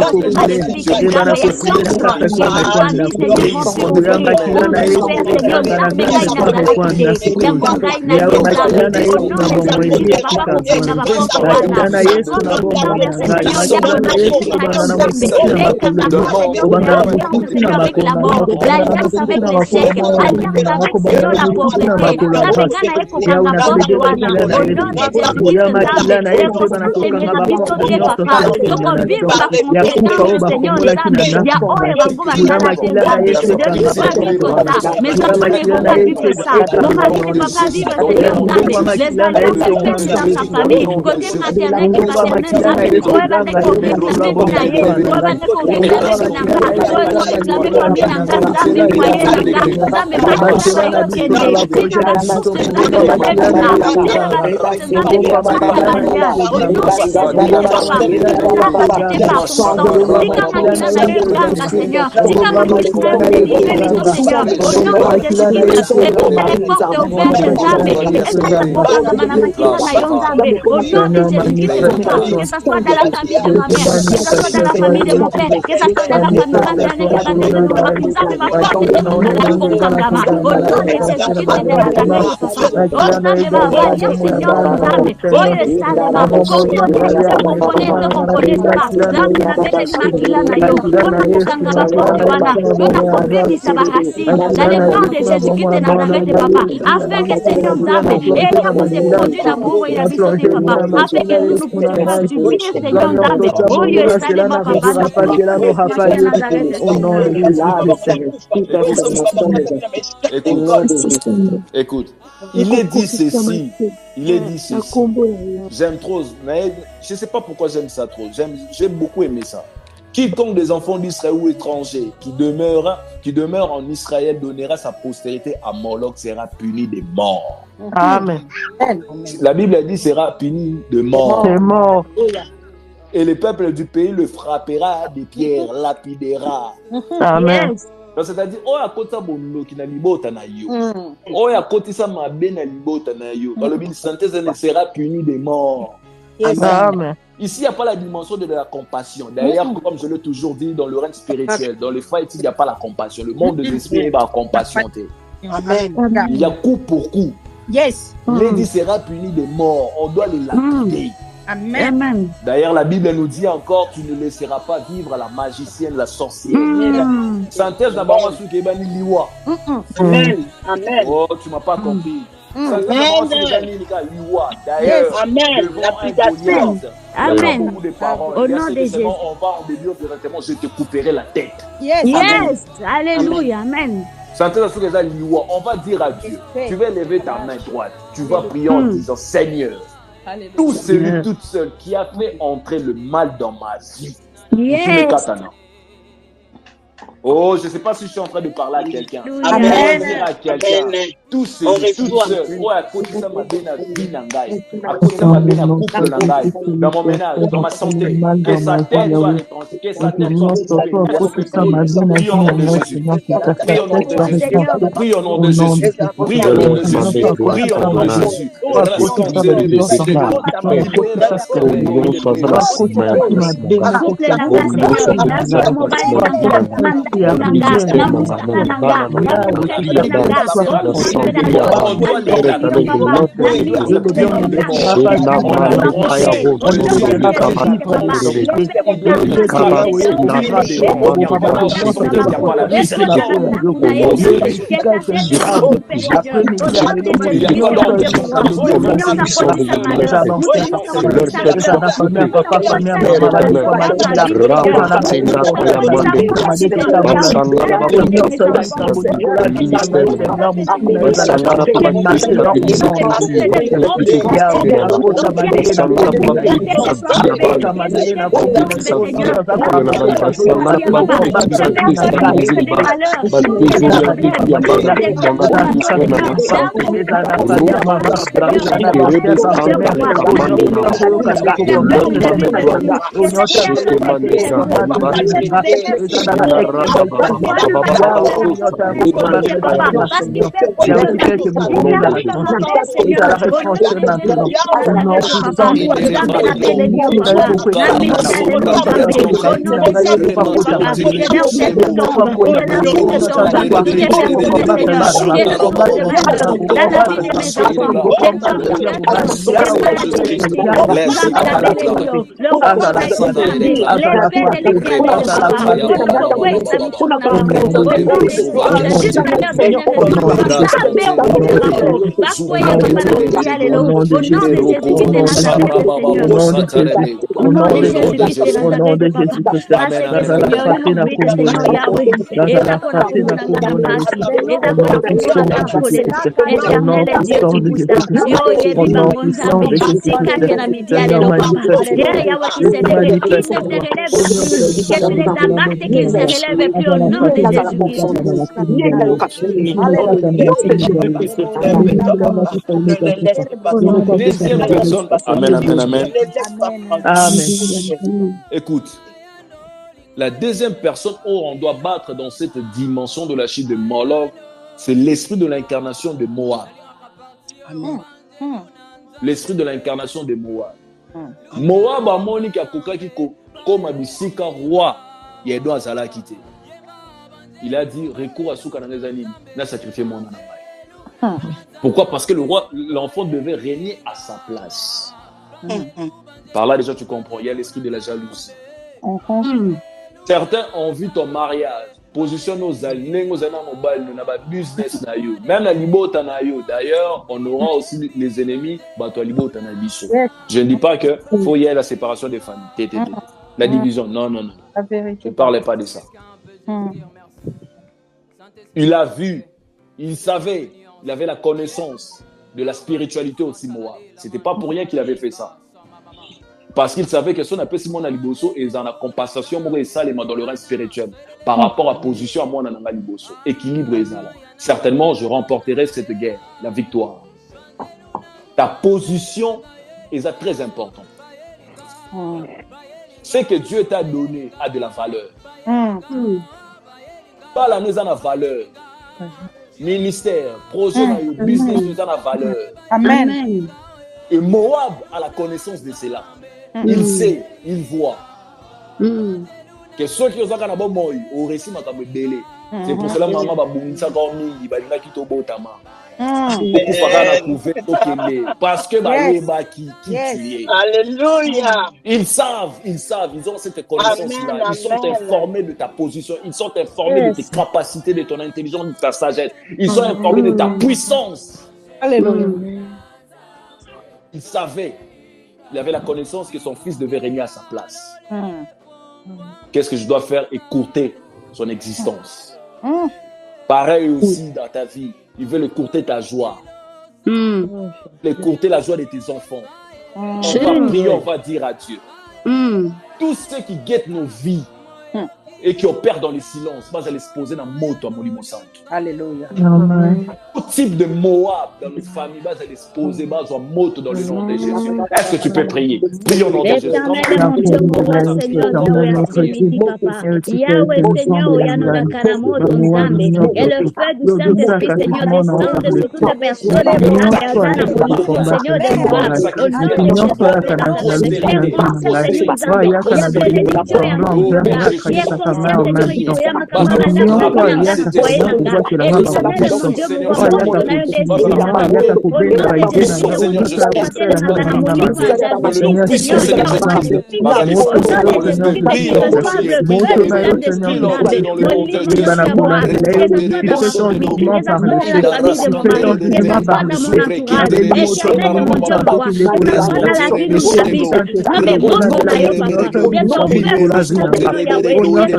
de ma depuis que Nzambe ya contre. Et ma famille, Seigneur, ils vont pu opérer contre mon père, Seigneur Nzambe Ngai Nazareth. Yangwa Ngai na yo Nzambe. Au nom de Jésus-Christ, Papa, kosenga baporte wana. Baporte Nzambe, Seigneur Yahweh, masisi na yo Nzambe. Ekangaka, Seigneur, l'alliance, Seigneur, avec la mort, l'alliance avec l'échec, alliance avec, Seigneur, la pauvreté. Nzambe Ngai na ekokanga porte wana. Au nom de Jésus-Christ, Nzambe, ekosepela biso te, Papa. Tokobima bakonséquence, Seigneur Nzambe, ya oyo bango basala te Nzambe. Depuis pas vivre ça, mais Nzambe ne vont pas vivre ça. Nos maris ne vont pas vivre, Seigneur Nzambe. Les alliances faites dans sa famille, côté maternel et paternel Nzambe. Oyo bandeko réclamer binaye, oyo bandeko réclamer binanga, oyo réclamer famille nanga Nzambe, foyer nanga Nzambe, bakota yo kende. Tina basource Nzambe kobebisa, tina basource Nzambe kobana na balia. Au nom de Jésus-Christ, Papa, Nzambe c'était par ton sang. Tika makila na yo nganga, Seigneur. Tika makila na yo délivrer biso, Seigneur. Au nom de Jésus-Christ, et toutes les portes ouvertes, Nzambe. Et tout ça, na makila na yo Nzambe. Au nom de Jésus-Christ, Papa, que ça soit dans la famille de ma mère, que ça soit dans la famille de mon père, que ça soit dans la famille maternelle et paternelle, Nzambe va porter la kokangama. Au nom de Jésus-Christ de Nazareth, Papa. Oh Nzambe va valia, Seigneur Nzambe. Oh Yesalema, componente, componente, Nzambe na bete makila na yo. Mpona kokanga ba porte wana, mpona kobebisa ba racine, dans le nom de Jésus-Christ de Nazareth, Papa. Afin que Seigneur Nzambe, et comme se produit l'amour et la vision de Papa, afin que nous puissions subir, Seigneur Nzambe. Oh Yesalema, Papa,
Au nom de Jésus-Christ.
Écoute, il est dit ceci. Il est dit ceci. J'aime trop, mais je ne sais pas pourquoi j'aime ça trop. J'aime beaucoup aimer ça. Quiconque des enfants d'Israël ou étrangers qui demeure en Israël donnera sa postérité à Moloch sera puni de mort.
Amen.
La Bible a dit sera puni de mort.
C'est mort.
Et le peuple du pays le frappera des pierres, lapidera.
Amen.
Donc, c'est-à-dire, oh, à côté de qui n'a libota na yo. Oh, à côté ça m'a bien na libota na yo. Dans le bin synthèse, elle sera punie de mort.
Amen.
Ici, il n'y a pas la dimension de la compassion. D'ailleurs, comme je l'ai toujours dit, dans le règne spirituel, dans le fight, il n'y a pas la compassion. Le monde de l'esprit n'est pas la compassion.
Amen.
Il y a coup pour coup.
Yes.
L'édit sera puni de mort. On doit les lapider.
Amen.
D'ailleurs, la Bible nous dit encore, tu ne laisseras pas vivre la magicienne, la sorcière. Synthèse d'abord, ce qui est banni liwa.
Amen. Amen.
Oh, tu m'as pas compris.
Amen.
D'ailleurs,
Amen. L'application.
Amen.
Au
nom de Jésus.
On va en début directement, je te couperai la tête.
Yes.
Yes. Alléluia. Amen.
Synthèse sur les liwa. On va dire à Dieu, tu vas lever ta main droite. Tu vas prier en disant, Seigneur, tout celui, toute seule qui a fait entrer le mal dans ma vie.
Yes.
Oh, je ne sais pas si je suis en train de parler à quelqu'un.
Amen.
On va dire à quelqu'un, tout celui, toute seule. Oh, à côté de ça, ma bien à vie nangai. À côté de ça, ma bien à couple nangai. Dans mon ménage, dans ma santé. Que sa tête soit étranger. Que sa tête soit prie au nom de Jésus. Prie au nom de Jésus. Prie au nom de Jésus. Prie au nom de Jésus. Prie au nom de Jésus. Deuxième personne, amen, amen, amen. Écoute, la deuxième personne où on doit battre dans cette dimension de la chute de Moloch, c'est l'esprit de l'incarnation de Moab.
Amen.
L'esprit de l'incarnation de Moab. Moab a moni ki akokaki koma bisika roi ya Edom azala kité. Il a dit recours à souka na nini na sacrifier mon anabai. Pourquoi? Parce que l'enfant devait régner à sa place. Par là déjà tu comprends, il y a l'esprit de la jalousie. Certains ont vu ton mariage, positionne aux alneng aux anam mobile, na ba business na yo, même la libota na yo. D'ailleurs, on aura aussi les ennemis, bah toi libota na biso. Je ne dis pas que faut y aller la séparation des familles, la division. Non, non, non.
La vérité.
Je ne parlais pas de ça. Il a vu, il savait, il avait la connaissance de la spiritualité aussi Moab. C'était pas pour rien qu'il avait fait ça. Parce qu'il savait que son appel Simon Aliboso est dans la compensation et ça les dans le règne spirituel par rapport à la position à moi dans Aliboso. Équilibre et ça. Certainement, je remporterai cette guerre, la victoire. Ta position est très importante. Ce que Dieu t'a donné a de la valeur. Pas la mise en valeur. Ministère, projet, business, mise en valeur.
Amen.
Et Moab a la connaissance de cela. Il sait, il voit. Que ceux qui ont un bon moi, au récit m'a comme délai. C'est pour cela que maman va boumisa comme mingi, va dire qu'il tombe au tama. Parce que qui tu es.
Alléluia.
Ils savent, ils ont cette connaissance-là. Ils sont informés de ta position, ils sont informés de tes capacités, de ton intelligence, de ta sagesse. Ils sont informés de ta puissance.
Alléluia.
Il savait, il avait la connaissance que son fils devait régner à sa place. Qu'est-ce que je dois faire? Écourter son existence. Pareil aussi dans ta vie, il veut écourter ta joie. Écourter la joie de tes enfants. On va prier, on va dire à Dieu. Tous ceux qui guettent nos vies et qui opèrent dans le silence, vas aller se poser dans le mot à Molimo Santo.
Alléluia.
Tout type de Moab dans nos familles, vas aller se poser, vas aller mot dans le nom de Jésus. Est-ce que tu peux prier? Prions au nom de Jésus.
Yahweh, Seigneur, et le feu du Saint-Esprit, Seigneur, descende sur toute personne, Seigneur, de gloire, au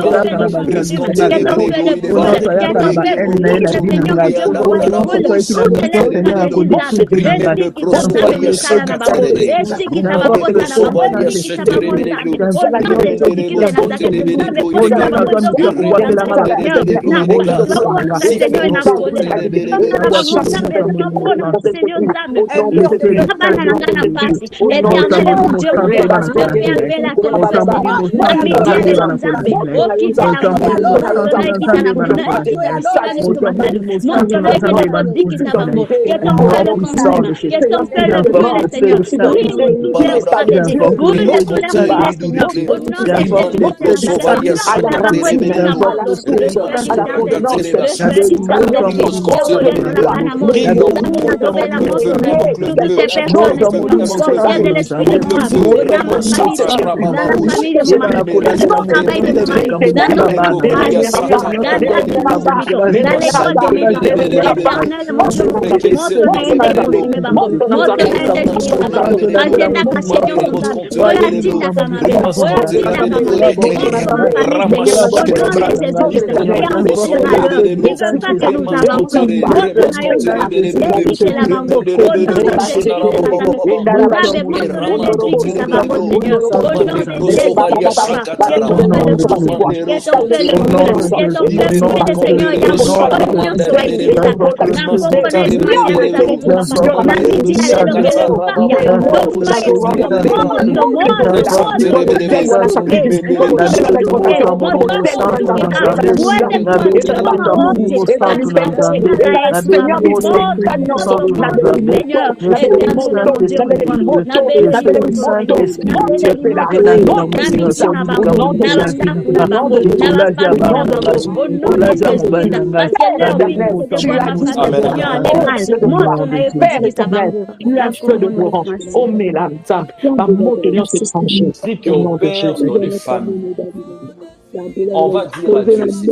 On va dire à Dieu ceci.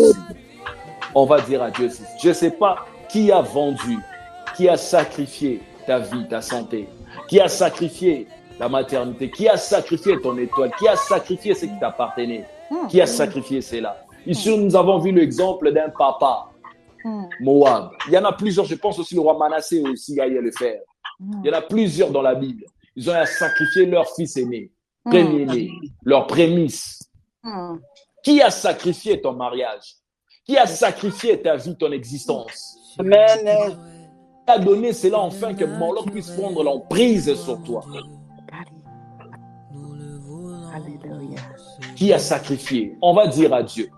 On va dire à Dieu ceci. Je ne sais pas qui a vendu, qui a sacrifié ta vie, ta santé, qui a sacrifié la maternité, qui a sacrifié ton étoile, qui a sacrifié ce qui t'appartenait, qui a sacrifié cela. Ici, nous avons vu l'exemple d'un papa, Moab. Il y en a plusieurs, je pense aussi le roi Manassé aussi a eu à le faire. Il y en a plusieurs dans la Bible. Ils ont sacrifié leur fils aîné, premier-né, leur prémisse. Qui a sacrifié ton mariage? Qui a sacrifié ta vie, ton existence?
Amen.
Qui a donné cela enfin que Moloch puisse prendre l'emprise sur toi? Qui a sacrifié? On va dire à Dieu.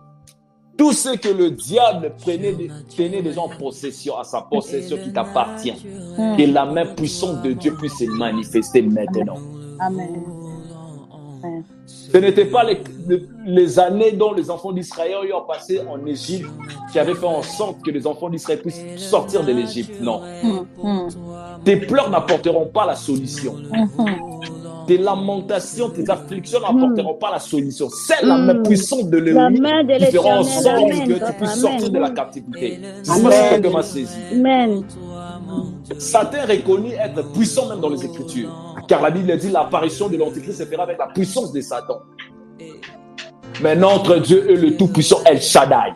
Tout ce que le diable tenait déjà en possession, à sa possession qui t'appartient, que la main puissante de Dieu puisse se manifester maintenant.
Amen.
Ce n'étaient pas les années dont les enfants d'Israël ont passé en Égypte qui avaient fait en sorte que les enfants d'Israël puissent sortir de l'Égypte. Non. Tes pleurs n'apporteront pas la solution. Tes lamentations, tes afflictions n'apporteront pas la solution. C'est la main puissante de l'ennemi qui fera en sorte que tu puisses sortir de la captivité. C'est ce que m'a saisi.
Amen.
Satan est reconnu être puissant même dans les Écritures. Car la Bible dit l'apparition de l'Antéchrist se fera avec la puissance de Satan. Mais notre Dieu est le Tout-Puissant, El Shaddai.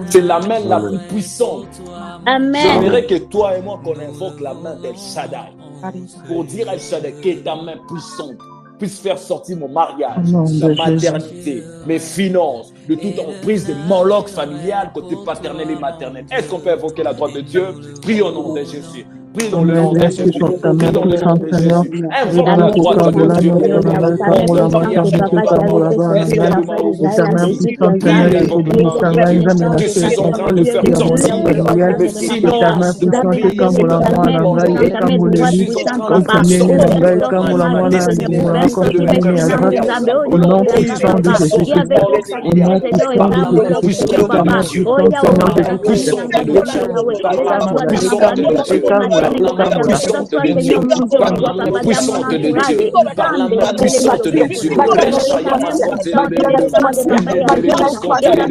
C'est la main la plus puissante.
Amen.
J'aimerais que toi et moi qu'on invoque la main d'El Shaddai pour dire à El Shaddai que ta main puissante puisse faire sortir mon mariage, ma maternité, mes finances, de toute emprise de Moloch familial, côté paternel et maternel. Est-ce qu'on peut invoquer la droite de Dieu? Prie au nom de Jésus. Prie dans le nom de Jésus. Prie dans le nom de Jésus. Invoque la droite de Dieu. Je suis en train de faire sortir mes finances de par la main puissante de Dieu, par la main puissante de Dieu, par la main puissante de Dieu. Invoque la droite de Dieu.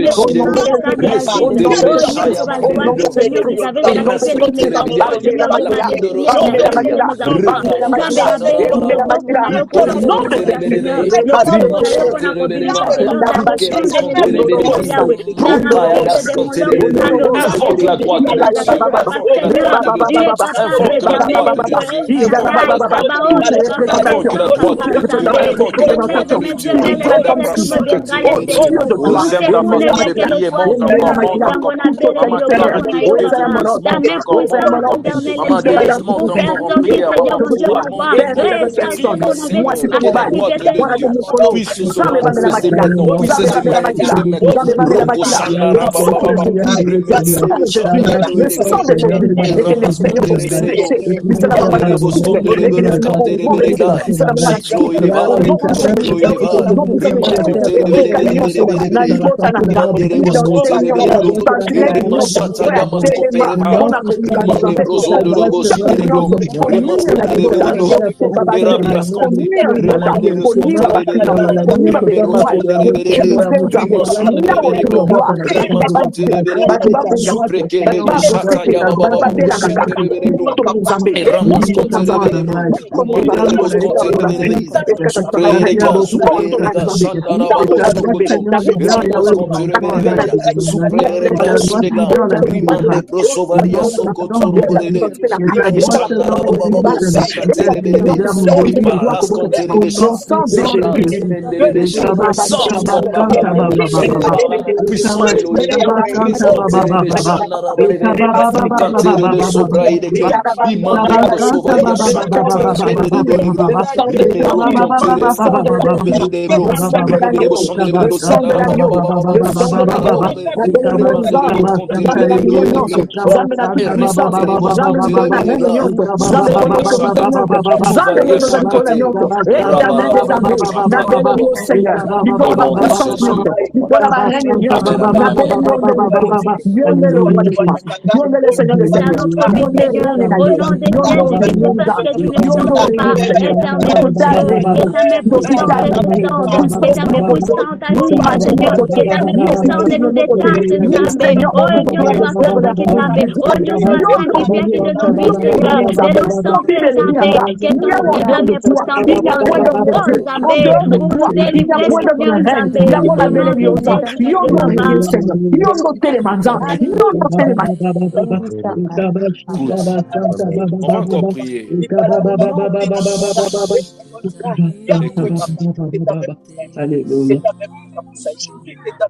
On va encore prier.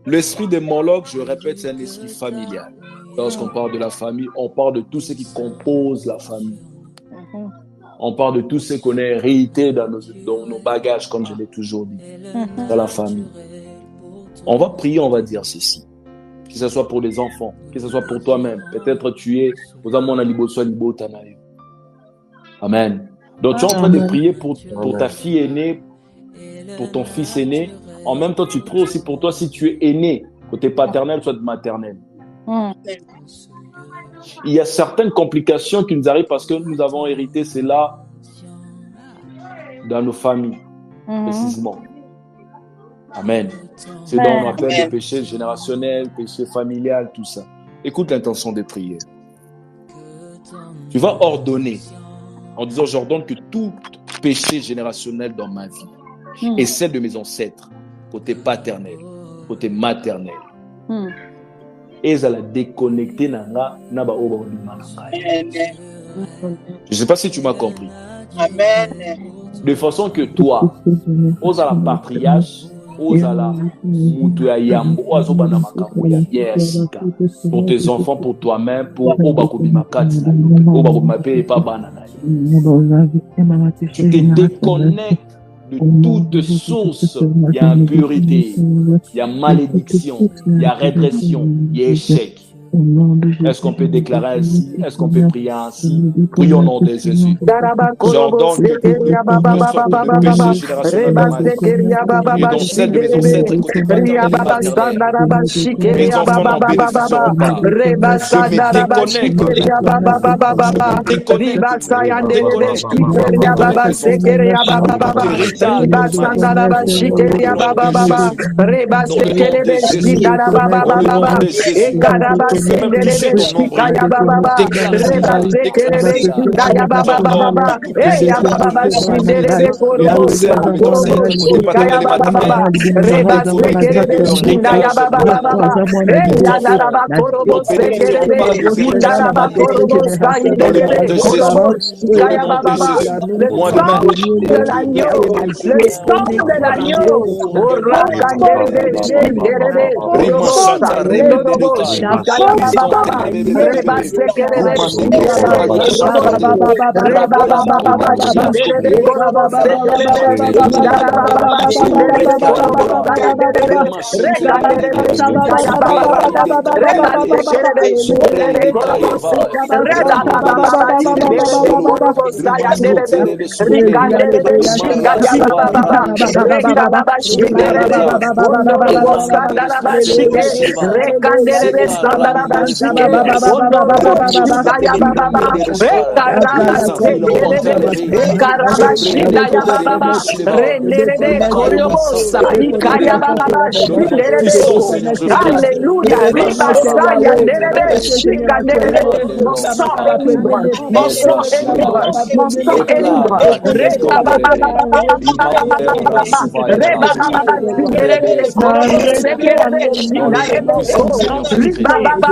L'esprit de Moloch, je répète, c'est un esprit familial. Lorsqu'on parle de la famille, on parle de tout ce qui compose la famille. On parle de tout ce qu'on a hérité dans nos bagages, comme je l'ai toujours dit, dans la famille. On va prier, on va dire ceci. Que ce soit pour les enfants, que ce soit pour toi-même. Peut-être tu es aux amants à Liboso, Libotanaï. Amen. Donc tu es en train de prier pour ta fille aînée, pour ton fils aîné. En même temps, tu pries aussi pour toi si tu es aîné, côté paternel, soit maternel. Il y a certaines complications qui nous arrivent parce que nous avons hérité cela dans nos familles, précisément. Amen. C'est donc on appelle le péché générationnel, péché familial, tout ça. Écoute l'intention de prière. Tu vas ordonner, en disant j'ordonne que tout péché générationnel dans ma vie et celle de mes ancêtres, côté paternel, côté maternel, et ça la déconnecter nanga naba oba. Je ne sais pas si tu m'as compris.
Amen.
De façon que toi, aux à la patriarche, aux à la mutuya yambo, aux à la makambo ya yesika, pour tes enfants, pour toi-même, pour oba kobimakati na yo, oba kobimape et pas banana. Tu te déconnectes de toute source. Il y a impurité, il y a malédiction, il y a régression, il y a échec.
Au nom de Jésus.
Est-ce qu'on peut déclarer ainsi? Est-ce qu'on peut prier ainsi? Prions au nom de Jésus.
Darabakorobo
J'ordonne que
sekeria baba
toute
baba
sorte
baba
de péché
baba
générationnel
reba
dans ma vie,
sekeria baba
et
baba
donc celle de mes ancêtres
shikerebe
côté
ria
paternel et
baba
maternel.
sandaraba
Mes
shikeria
enfants
baba
n'en
baba
bénéficieront
baba
pas.
reba
Je me
sandaraba
déconnecte.
shikeria baba baba baba
Déconnecte.
riba sayanderebe
Déconnecte.
shikeria
Déconnecte
baba
mes enfants
sekeria baba
de
baba
l'héritage de
riba
l'humanité.
sandaraba shikeria
Au nom
baba
de
baba
Jésus.
reba
Dans le nom de
sekerebe
Jésus.
shikaraba
Dans
baba
le nom
baba
de Jésus.
ekaraba
Tu peux même toucher
senderebe
ton nombril.
shikaya baba baba
Déclare
reba
cela. Déclare
sekerebe
cela.
shikaya baba
J'ordonne
baba
à toutes les
ya baba
générations
baba
de mon fils
shinderebe
et donc
korobosa
celles de mes
korobo
ancêtres, côté
shikaya
paternel et
baba baba
maternel, de leur
reba
autorité,
sekerebe
de leur
shindaya
héritage,
baba baba
mes
ya
enfants
naraba
n'en
korobo
bénéficieront
sekerebe
pas des héritages
indaraba
maléfiques.
korobo
Dans le nom
sayinderebe
de Jésus.
korobo
Dans le
shikaya
nom
baba
de
baba
Jésus.
le
Moi de
sang
même,
de l'agneau, le sang de l'agneau, orakanderebe shenderebe korobosa
Rimashata
indorobo
remenderetai.
shikaya baba baba reba
Ribabababebebebebe.
sekerebe shinderebe
Rumasikiribashata
korobosa reba baba baba shinderebe korobo sekerebe indara baba baba shinderebe korobo sayanderebe rekanderebe shikaya baba baba reba sekerebe shinderebe korobosa reba baba baba shinderebe korobo sayanderebe rikanderebe shikaya baba baba reba baba shinderebe ondorobo sandara shike rekanderebe sandara shike ondorobo shikaya baba baba ekaraba sekerebe ekaraba shindaya baba baba renderebe korobosa ikaya baba baba
Dans le nom
shinderebe
puissant,
ko
Seigneur, je prie.
alléluia riba derebe shikanderebe mon sang est libre mon
Yes,
sang est libre
Yeshua.
mon sang est libre
Déclare ta qui est
reba
ton
baba
père.
baba
Imandera
reba
suvailata.
baba shinderebe korobo
Rebebebebebe.
sekerebe
Dans le nom
shindarebe
puissant,
ko
Seigneur, je
riba
prie.
baba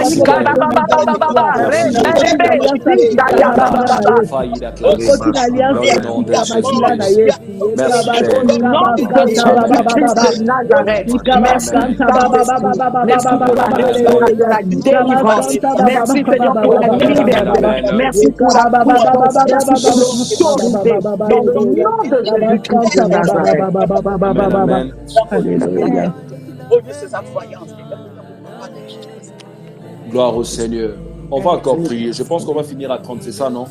ikara
Merci.
baba
Merci
renderebe
Jésus.
shindaya baba.
Déclare faillite classe. Dans le nom de Jésus-Christ. Merci
Au
Père.
nom de
Amen.
Jésus-Christ de Nazareth, merci
Amen.
Saint-Esprit. Merci pour la
Amen.
délivrance, de la délivrance. Merci Seigneur pour la
Amen, amen,
liberté.
amen.
Merci pour la puissance. Merci pour l'autorité. Dans le nom de Jésus-Christ de Nazareth.
Amen, amen.
Alléluia.
Gloire au Seigneur. On va encore prier. Je pense qu'on va finir à 30, c'est ça, non?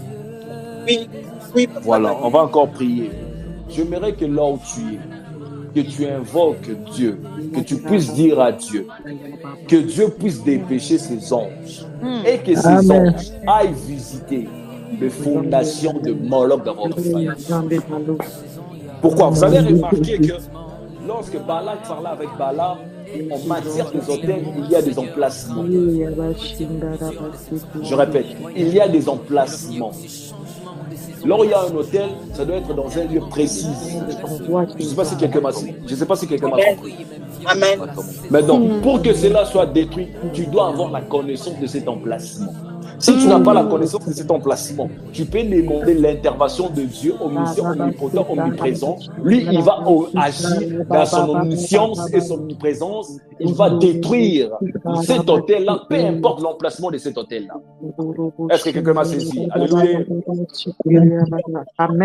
Oui.
Voilà, on va encore prier. J'aimerais que là où tu es, que tu invoques Dieu, que tu puisses dire à Dieu, que Dieu puisse dépêcher ses anges et que ces
Amen.
anges aillent visiter les fondations de Moloch dans votre famille. Pourquoi? Vous avez remarqué que lorsque Balak parlait avec Balaam, en matière des hôtels, il y a des emplacements. Je répète, il y a des emplacements. Là où il y a un hôtel, ça doit être dans un lieu précis. Je ne sais pas si quelqu'un m'a compris.
Amen.
Maintenant, pour que cela soit détruit, tu dois avoir la connaissance de cet emplacement. Si tu n'as pas la connaissance de cet emplacement, tu peux demander l'intervention de Dieu, omniscient, omnipotent, omniprésent. Lui, il va agir dans son omniscience et son omniprésence. Il va détruire cet hôtel-là, peu importe l'emplacement de cet hôtel-là. Est-ce que quelqu'un m'a saisi? Alléluia.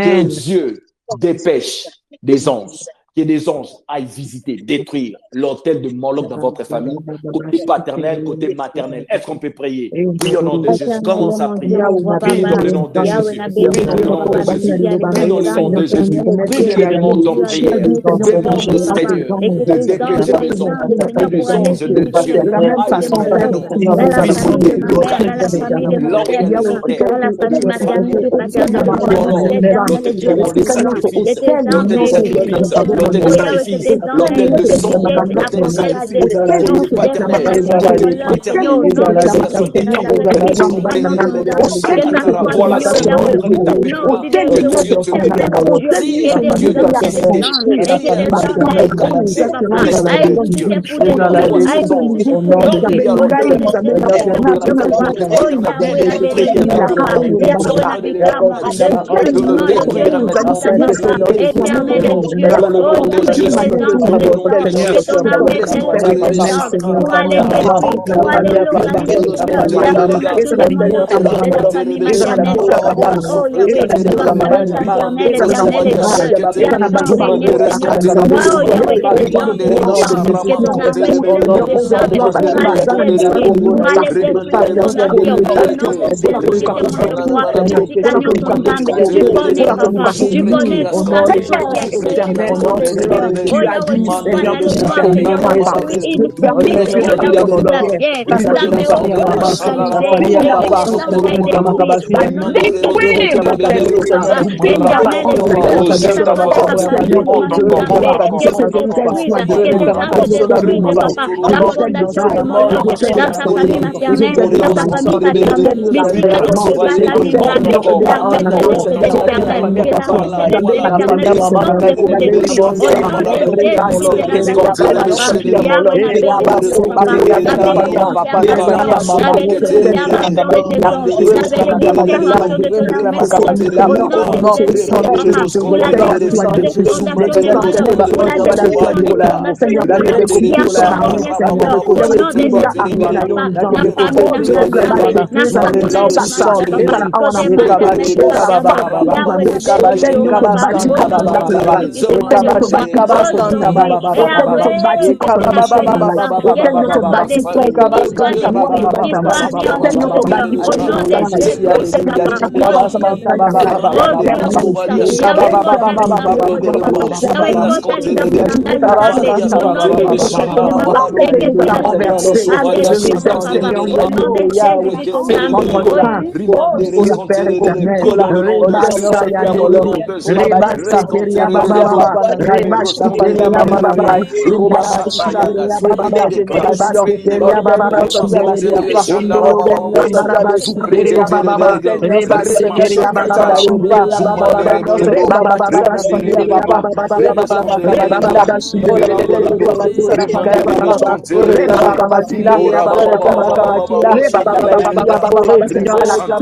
Que Dieu dépêche des anges. Que des anges aillent visiter, détruire l'hôtel de Moloch dans votre famille, côté paternel, côté maternel. Est-ce qu'on peut prier? Prie au nom de Jésus. Commence à prier. Prie dans le nom de Jésus. Prie dans le nom de Jésus. Prie dans le nom de Jésus. Prie bien évidemment ton prière. Demande au Seigneur de dépêcher les anges. Que les anges de Dieu aillent visiter localiser l'organisateur de l'hôtel de sacrifice, l'hôtel de sacrifice, l'hôtel de sacrifice, l'hôtel de sang, l'hôtel de sacrifice, côté paternel, côté maternel, l'organisation de cet hôtel. Voilà, Seigneur, en train de t'appeler. Que Dieu te libère. Prie à Dieu de visiter. Prie à Dieu de localiser l'esprit de Dieu. On envoie ses anges. Là où il y a l'hôtel, on envoie de prière, de le détruire maintenant. De le détruire maintenant.
Oh, ta présence, Seigneur, que ton armée céleste descende pour aller détruire, pour aller localiser, Seigneur, la communauté de Moloch, de ta famille maternelle, Seigneur. Oh, Yahweh, ta présence éternelle, éternelle et seule, qui a tant régné, Seigneur. Oh, Yahweh, que tes anges descendent, que ton armée céleste descende pour aller détruire, pour aller détruire ton nation. Au nom de Jésus, que ton roi, Seigneur, ton Zambé, tu connais, papa, tu connais tout ça, qui est secret dans tes Seigneur. Oh Yahweh, tu connais tout ça, Seigneur. Il permet, Seigneur, d'avoir la guerre, l'armée localisée, Seigneur, sans détruire, éternel et Seigneur, que se détruise, que tes armes détruisent, papa, la fondation de Moloch, dans sa famille maternelle, dans sa famille paternelle, l'esprit que tu vas la libérer, l'armée céleste de l'éternel, que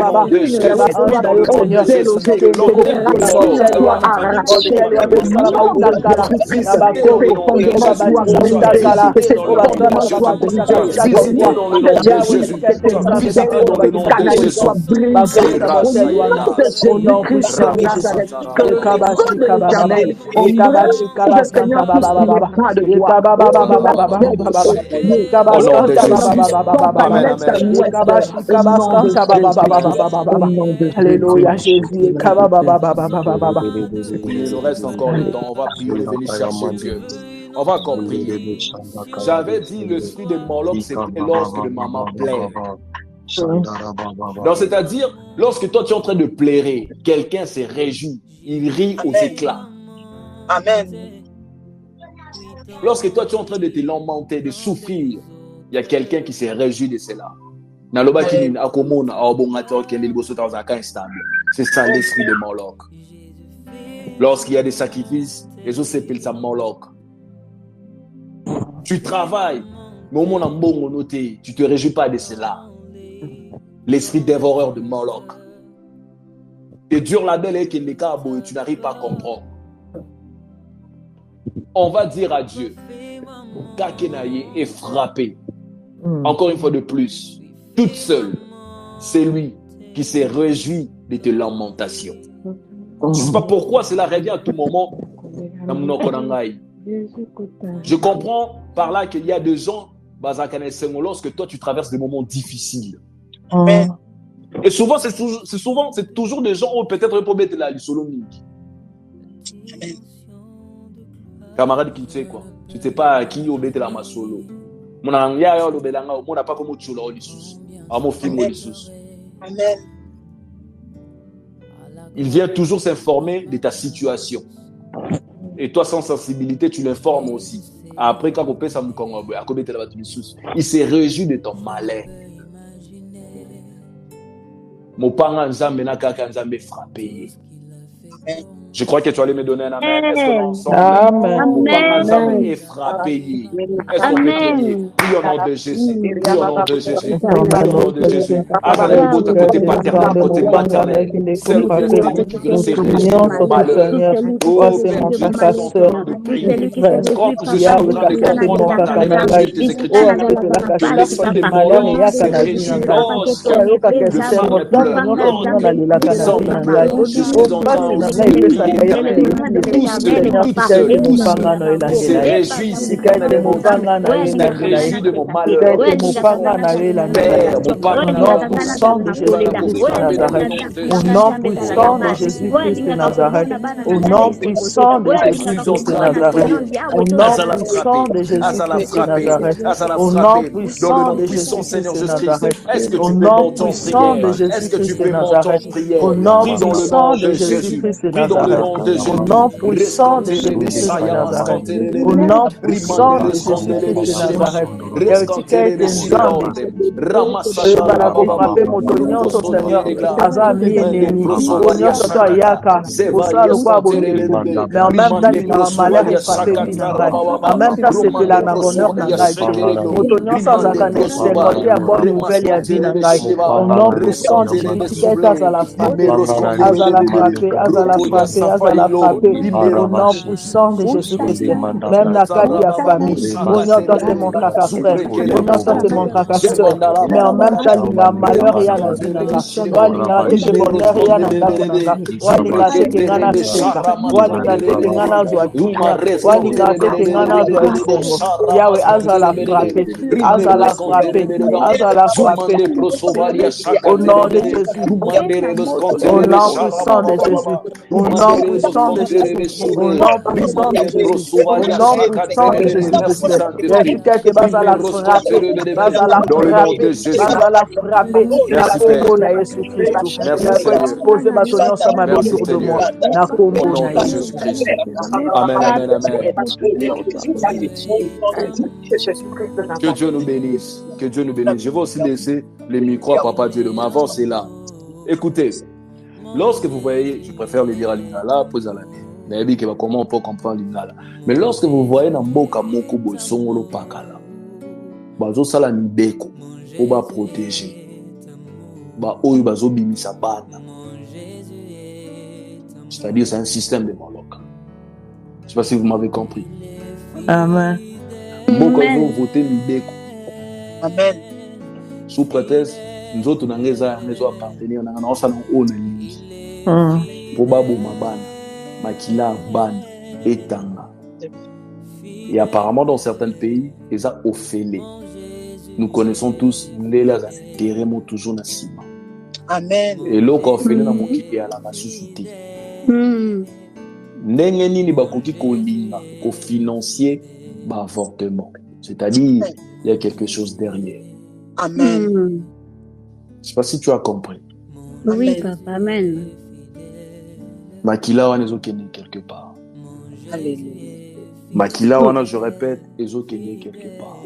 l'armée céleste de l'éternel descende pour détruire, au nom de Jésus, que la détruise, Yahweh, la bénédiction, papa, la bénédiction, la bénédiction de tes anges, la bénédiction de ton armée céleste, au nom de Jésus, papa, pour la destruction de toute fondation de Moloch, pour la destruction de toute nationalité qui a condamné, Seigneur, au nom de Jésus, papa, la famille nationale, na famille, papa, côté maternel, papa, Yahweh, Seigneur,
Alléluia, Jésus.
Il nous reste encore le temps. On va prier, venir chercher Dieu. On va encore prier. J'avais dit l'esprit de Moloch, c'était lorsque le maman plaire. Donc, c'est-à-dire, lorsque toi tu es en train de pleurer, quelqu'un se réjouit, il rit aux éclats.
Amen.
Lorsque toi tu es en train de te lamenter, de souffrir, il y a quelqu'un qui se réjouit de cela. C'est ça l'esprit de Moloch. Lorsqu'il y a des sacrifices, les autres s'appellent ça Moloch. Tu travailles, mais au moment où tu ne te réjouis pas de cela. L'esprit dévoreur de Moloch. Tu dur la belle et tu n'arrives pas à comprendre. On va dire à Dieu, Kakenaye est frappé. Encore une fois de plus, toute seule, c'est lui qui s'est réjoui de tes lamentations. Je ne sais pas pourquoi cela revient à tout moment. Je comprends par là qu'il y a des gens, lorsque toi tu traverses des moments difficiles. Et souvent, c'est toujours des gens où peut-être pour mettre la solonique. Camarade qui ne sait quoi. Tu ne sais pas à qui on met la masolo. On n'a pas comme tu l'as
Amen.
Il vient toujours s'informer de ta situation. Et toi, sans sensibilité, tu l'informes aussi. Après, quand on peut ça, il se réjouit de ton malheur. Mon père Nzambe n'a qu'à Nzambe frappé. Je crois que tu allais me donner un amen. Est-ce que l'ensemble,
Amen.
est frappé? Est-ce qu'on peut prier? Prie au nom de Jésus. Prie au nom de Jésus. Prie au nom de Jésus. Azalé, côté paternel, côté maternel. Celle qui est celui qui veut se réjouir de mon malheur. Oh, Père Dieu, nous sommes en train de prier. Quand je suis en train de comprendre dans les versets des Écritures, que l'esprit de malheur se réjouit lorsque le frère pleure, je suis en train de prier. Tous ceux qui se réjouissent de mon malheur. Père, mon Père,
Au nom puissant de Jésus-Christ de Nazareth. Au nom puissant de Jésus-Christ de Nazareth. Au nom puissant de Jésus-Christ de Nazareth. Au nom puissant de Jésus-Christ de Nazareth. Au nom puissant de Jésus-Christ de Nazareth. Au nom puissant de Jésus-Christ de Nazareth. Au nom puissant de Jésus-Christ de Nazareth. Au nom puissant de Jésus-Christ de Nazareth. Au nom puissant de Jésus-Christ de Nazareth. Mais en même temps, il a un malheur et frappé en même temps, c'est que la bonheur n'a pas été. Motonio sans accaner, c'est côté à bonne nouvelle et à dire au nom puissant de Jésus-Christ, à la frappée, à la frappée, à la frappée, à la frappée, au nom puissant de Jésus-Christ. Même la carte de la famille, au nom de mon caca frère, au nom de mon caca soeur, mais en même temps, il a un malheur et à la vie, il a un bonheur et à la vie, Yahweh, azala frappé, azala frappé, azala frappé. Au nom de Jésus, au nom puissant de Jésus, au nom puissant de Jésus, au nom puissant de Jésus, au nom puissant de Jésus. Bazala frappé, bazala frappé, bazala frappé. La combo na Jésus Christ. Poser ma connaissance à ma main autour de moi. La combo na Jésus Christ.
Amen, amen, amen. Que Dieu nous bénisse. Que Dieu nous bénisse. Je vais aussi laisser les micros à Papa Dieu de ma voix, c'est là. Écoutez, lorsque vous voyez, je préfère le dire à l'Ingala, puis à la mais comment on peut comprendre l'Ingala. Mais lorsque vous voyez dans Mboka Moko Bosongolo Pakala, Bazo Sala Nibeko, on va protéger. Oyo Bazo Bimisa Bana. C'est-à-dire, c'est un système de Moloch. Je ne sais pas si vous m'avez compris.
Amen.
Beaucoup vont voter Libeko.
Amen.
Sous prétexte, nous autres, nous avons appartenir, nous avons l'église. Pour Babo Mabana, Makila Ban, Etanga. Et apparemment, dans certains pays, ils ont offert. Nous connaissons tous les terrains toujours dans le ciment.
Amen.
Et là, quand on fait dans mon qui est à la massouté. Ndenge nini bakoki kolinga ko financier avortement, c'est-à-dire il y a quelque chose derrière.
Amen.
Je ne sais pas si tu as compris.
Oui, papa, amen.
Makila wana ezokende quelque part.
Alléluia.
Makila wana, je répète, ezokende quelque part.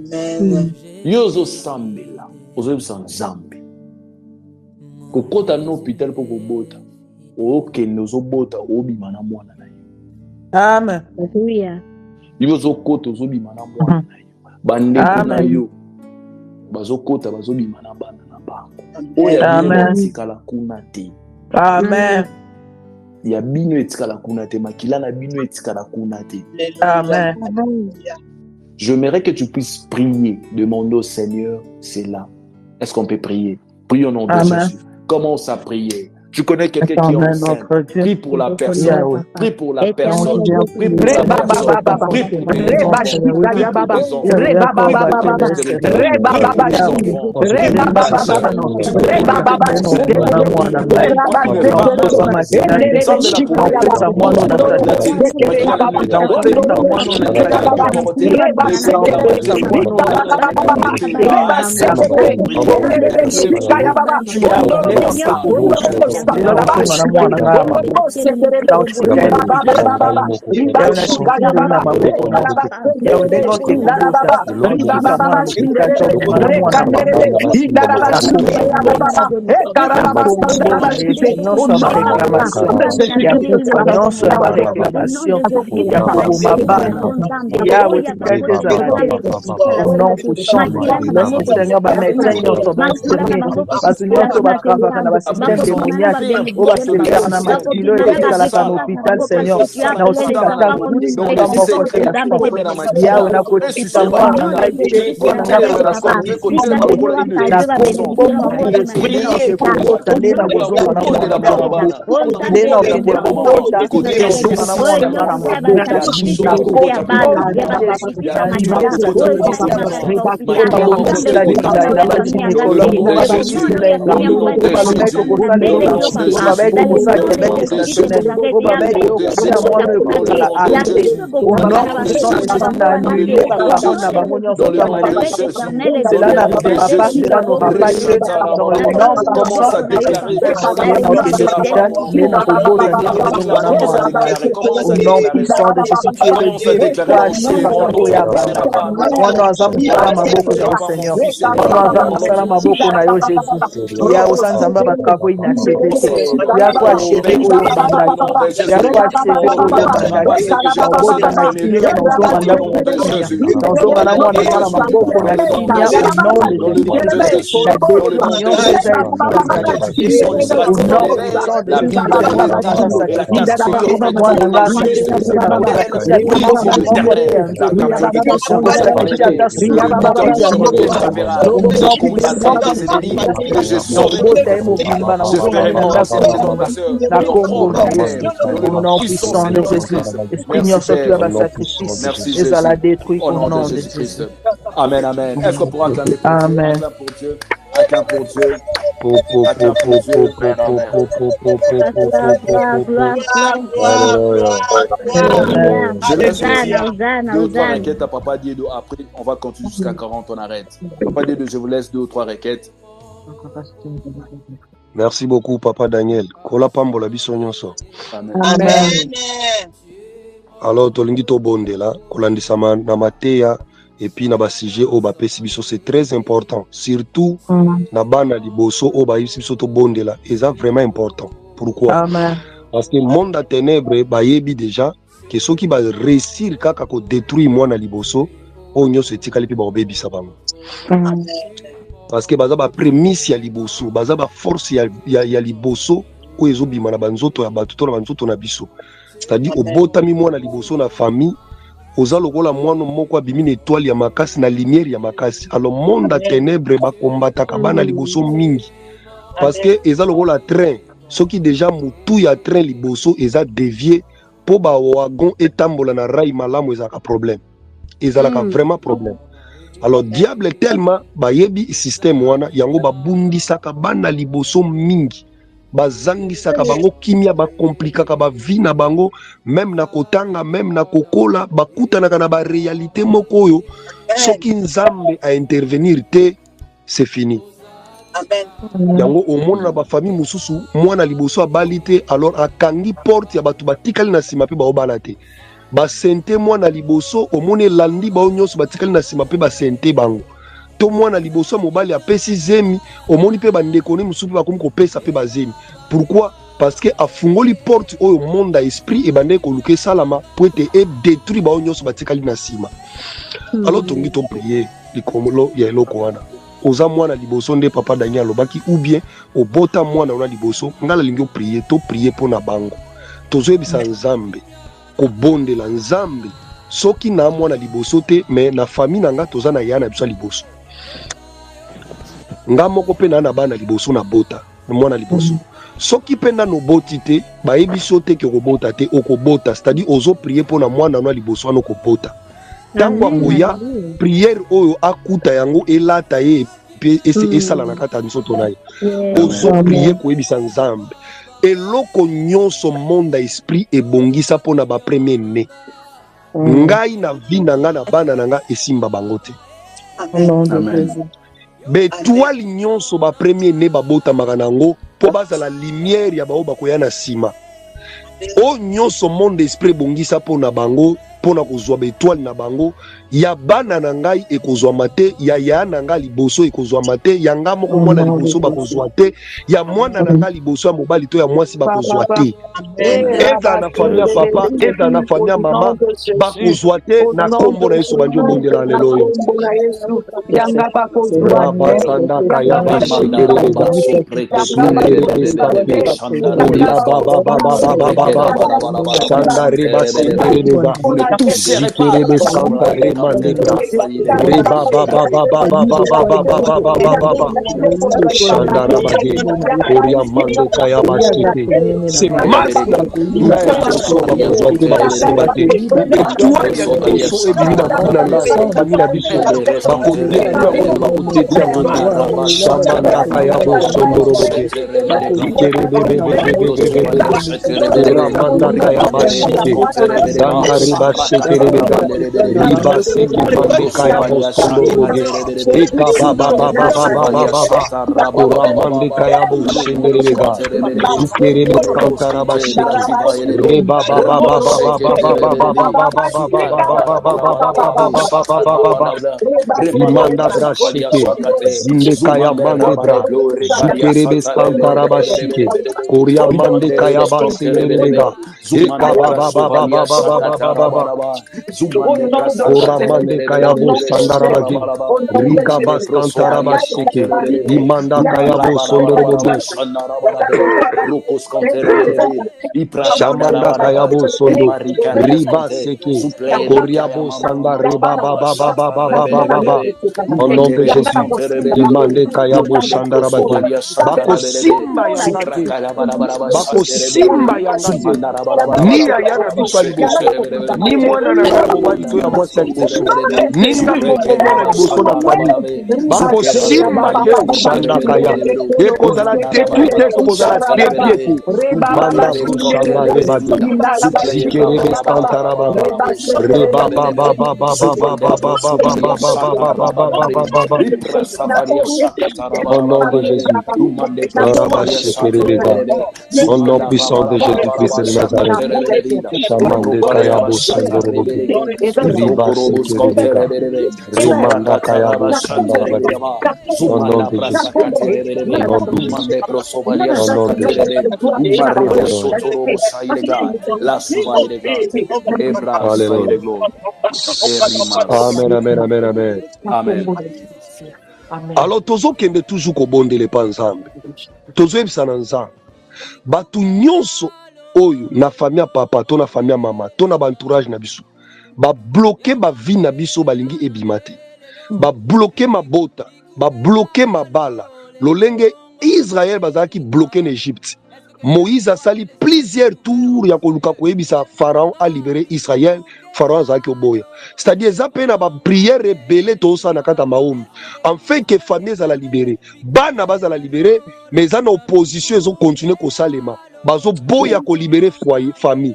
Amen.
Yozo sambela, ozo sans zambi. Kokota no hôpital pour kobota. Okende ozobota obima na mwana na yo.
Amen.
Alléluia.
Yozokota ozobima na mwana na yo. Bandeko na yo bazokota bazobima na bana na bango. Oya etikala kuna te.
Amen.
Ya bino etikala kuna te, makila na bino etikala kuna te.
Amen.
J'aimerais que tu puisses prier, demander au Seigneur, c'est là. Est-ce qu'on peut prier? Prie au nom de Jésus. Commence à prier. Tu connais quelqu'un qui est enceinte. Prie pour la personne. Prie pour la personne. Prie pour la personne. Prie pour Amen, amen. Est-ce qu'on pourra acclamer pour Dieu? Acclame pour Dieu. Je laisse deux ou trois requêtes à Papa Diédo. Après, on va continuer jusqu'à 40, on arrête. Papa Diédo, je vous laisse 2 ou 3 requêtes.
Merci beaucoup, Papa Daniel. Kola pambola biso nyonso.
Amen.
Amen.
Alors, tolingi to bonde la, kolandisa na mateya, et puis na ba sujet o ba pesi biso, c'est très important. Surtout, na bana liboso o ba yisi biso to bonde la, et ça vraiment important. Pourquoi?
Amen.
Parce que le monde à ténèbres, ba yebi déjà, que ceux qui va réussir kaka ko détruire moi na liboso, o nyonso etikali pi ba obebi sa bango. Parce que baza ba prémisse ya liboso, baza ba force ya liboso, o ezobima na banzoto ya batuto na banzoto na biso. C'est-à-dire au botami mwana liboso na famille oza lokola mwana moko abimi na étoile ya makasi na lumière ya makasi. Alors monde à ténèbres ba kombataka bana liboso mingi parce que eza lokola train soki déjà mutu ya train liboso eza dévié po ba wagon etambola na rail malamu ezaka problème ezalaka vraiment problème. Alors diable tellement ba yebi système wana yango ba bundisaka bana liboso mingi bazangisaka bango kimia ba komplikaka ba vie na bango même na kotanga même na kokola bakutanaka na ba réalité moko oyo soki nzambe a intervenir te c'est fini. Amen. Yango omona na ba famille mususu mwana liboso abali te alors akangi porte ya batu batikali na sima pe ba obala te ba sente mwana liboso omone landi ba onyoso batikali na sima pe ba sente bango to mwana liboso mobali apesi zemi omoni pe bandeko ne mususu pe bakomi kopesa pe bazemi. Pourquoi? Parce que afungoli porte oyo monde a esprit et bande ko luke salama pour être détruit ba onyoso batikali na sima. Alors tongi to prier likomolo ya eloko wana oza mwana liboso nde Papa Daniel lobaki ou bien obota mwana ona liboso ngala lingi prier to prier pona bango tozoyebisa nzambe kobondela nzambe soki na mwana liboso te mais na famille nanga toza na yana biso liboso nga moko pe na bana liboso na bota mwana liboso soki pe na no boti te bayebiso te ke kobota te okobota c'est-à-dire ozo prier pona mwana na liboso ano kobota tango akoya prière oyo akuta yango elata ye pe esala na kata nzoto na ye ozo prier koyebisa nzambe eloko nyonso monde esprit ebongisa pona ba premier né ngai na vie na nga na bana na nga esimba bango te. Amen. Bétoile nyonso ba premier né ba bota maranango po baza la lumière ya bao bakoya na sima. O nyonso monde esprit bongisa po na bango pona kozwa bétoile na bango ya bana na ngai ekozwa mate ya na ngai liboso ekozwa mate ya nga moko mwana liboso bakozwa te ya mwana na ngai liboso ya mobali to ya mwasi bakozwa te. Eza na famille papa, eza na famille mama bakozwa te na kombo na Yesu banjo bondela lelo yo.
Yanga bakozwa
Rabasanda kaya bashekereza Sanda reba sekereza zikerebe santa rema negra reba baba baba baba baba baba Sanda rabage Korea mande kaya basike c'est masna na soba bazote basimate et toi ya liboso ebimina kuna famila biso bakote bakote ya Shamanda kaya bosondoroge Ramanda kaya bashike Sanda riba shekerega riba seki pande kaya bosondoroge Eka baba baba baba baba Ramande kaya boshenderega Zukerebe kantara bashike Reba baba baba baba Imanda brashike Zinde kaya mande bra Zukerebe kantara bashike Korea mande kaya basenderega Eka baba baba Ora mande kaya bo sandara bagi Rika bastantara bashike Imanda kaya bo sondorobo Shamanda kaya bo sondo Riba seke Korea bo sanda reba baba Au nom de Jésus Imande kaya bo sandara bagi Bako simba ya ngate Bako simba ya ngate Ni ya yana biswa liboso Ni mwana na nga mobali to ya mwasi ya liboso Ni nga moko mwana liboso na fami Bako simba ye shanda kaya Eko zala détruite Eko zala dépiete Manda brushanda rebadi Zikerebe stantara baba Reba baba Au nom de Jésus Au nom puissant de Jésus-Christ de Nazareth Shamande kaya bo sandoroboke Riba sekerebega Rimanda kaya bo sandoroboke Au nom de Jésus Au nom de Jésus Au nom de Jésus Amen. Alors tozo kende toujours ko bondele pa nzambe tozo ebisa na nzambe batu nyonso oyo na famille papa to na famille mama to na entourage na biso ba bloquer ba vie na biso balingi ebimate ba bloquer mabota ba bloquer mabala lolenge Israël bazaki bloquer en Égypte Moïse a sali plusieurs tours ya koluka koyebisa Pharaon a libéré Israël Pharaon azaki oboya c'est-à-dire za pena ba prière rebelle to sa na kata maombi enfin que famille za la libérer bana baza la libérer mais za na opposition ils ont continué ko salema bazo boya ko libérer foyer famille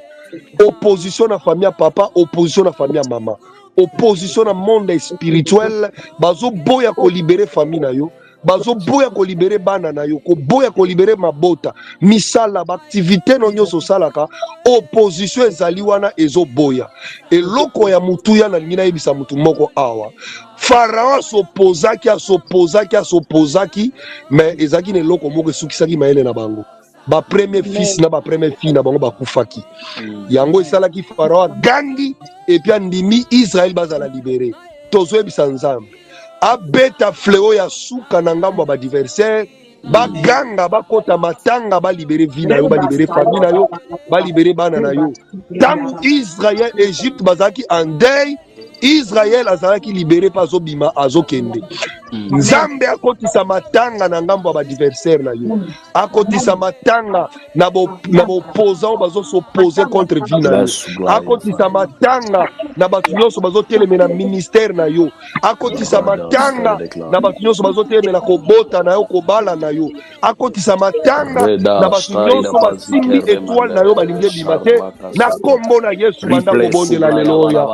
opposition na famille papa opposition na famille maman opposition na monde spirituel bazo boya ko libérer famille na yo bazo boya ko libérer bana na yo ko boya ko libérer mabota misala ba activité no nyoso salaka opposition ezali wana ezo boya eloko ya mutu ya na ngina yebisa mutu moko awa Pharaon s'opposaki mais ezaki ne loko moko sukisaki maele na bango ba premier fils na ba premier fille na bango bakufaki yango esalaki Pharaon gangi et puis andimi Israël bazala libérer tozo yebisa nzambe abeta fléau ya suka na ngambo ba adversaire baganga bakota matanga ba libérer vie na yo ba libérer famille na yo ba libérer bana na yo tangu Israël Égypte bazaki en deuil Israël azalaki libéré pa zobima azokende Nzambe akotisa matanga na ngambo ba adversaire na yo akotisa matanga na bo opposant bazo s'opposer contre vie na yo akotisa matanga na batu nyonso bazo telemena ministère na yo akotisa matanga na batu nyonso bazo telemena kobota na yo kobala na yo akotisa matanga na batu nyonso basimbi étoile na yo balingi bimate na kombo na Yesu banda kobondela lelo ya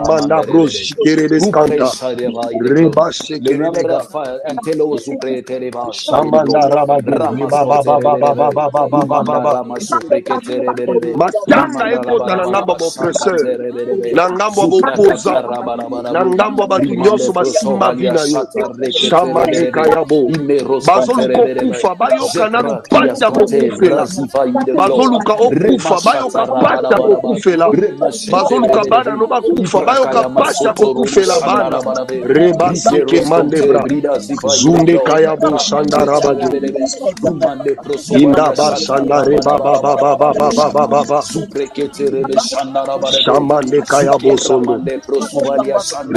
Shamanda bros Kerebeskanta Reba Shekerega Shamanda Rabadi Matanga ekota na ngambo oppresseur na ngambo opposa na ngambo batu nyonso basimba vina yo Shamande kayabo bazoluka okufa bayoka na lupata kokufela bazoluka okufa bayoka pata kokufela bazoluka bana no bakufa bayoka pata kokufela bana reba seke mandebra zunde kayabo shandaraba inda ba shandare baba baba baba baba shamande kayabo sondo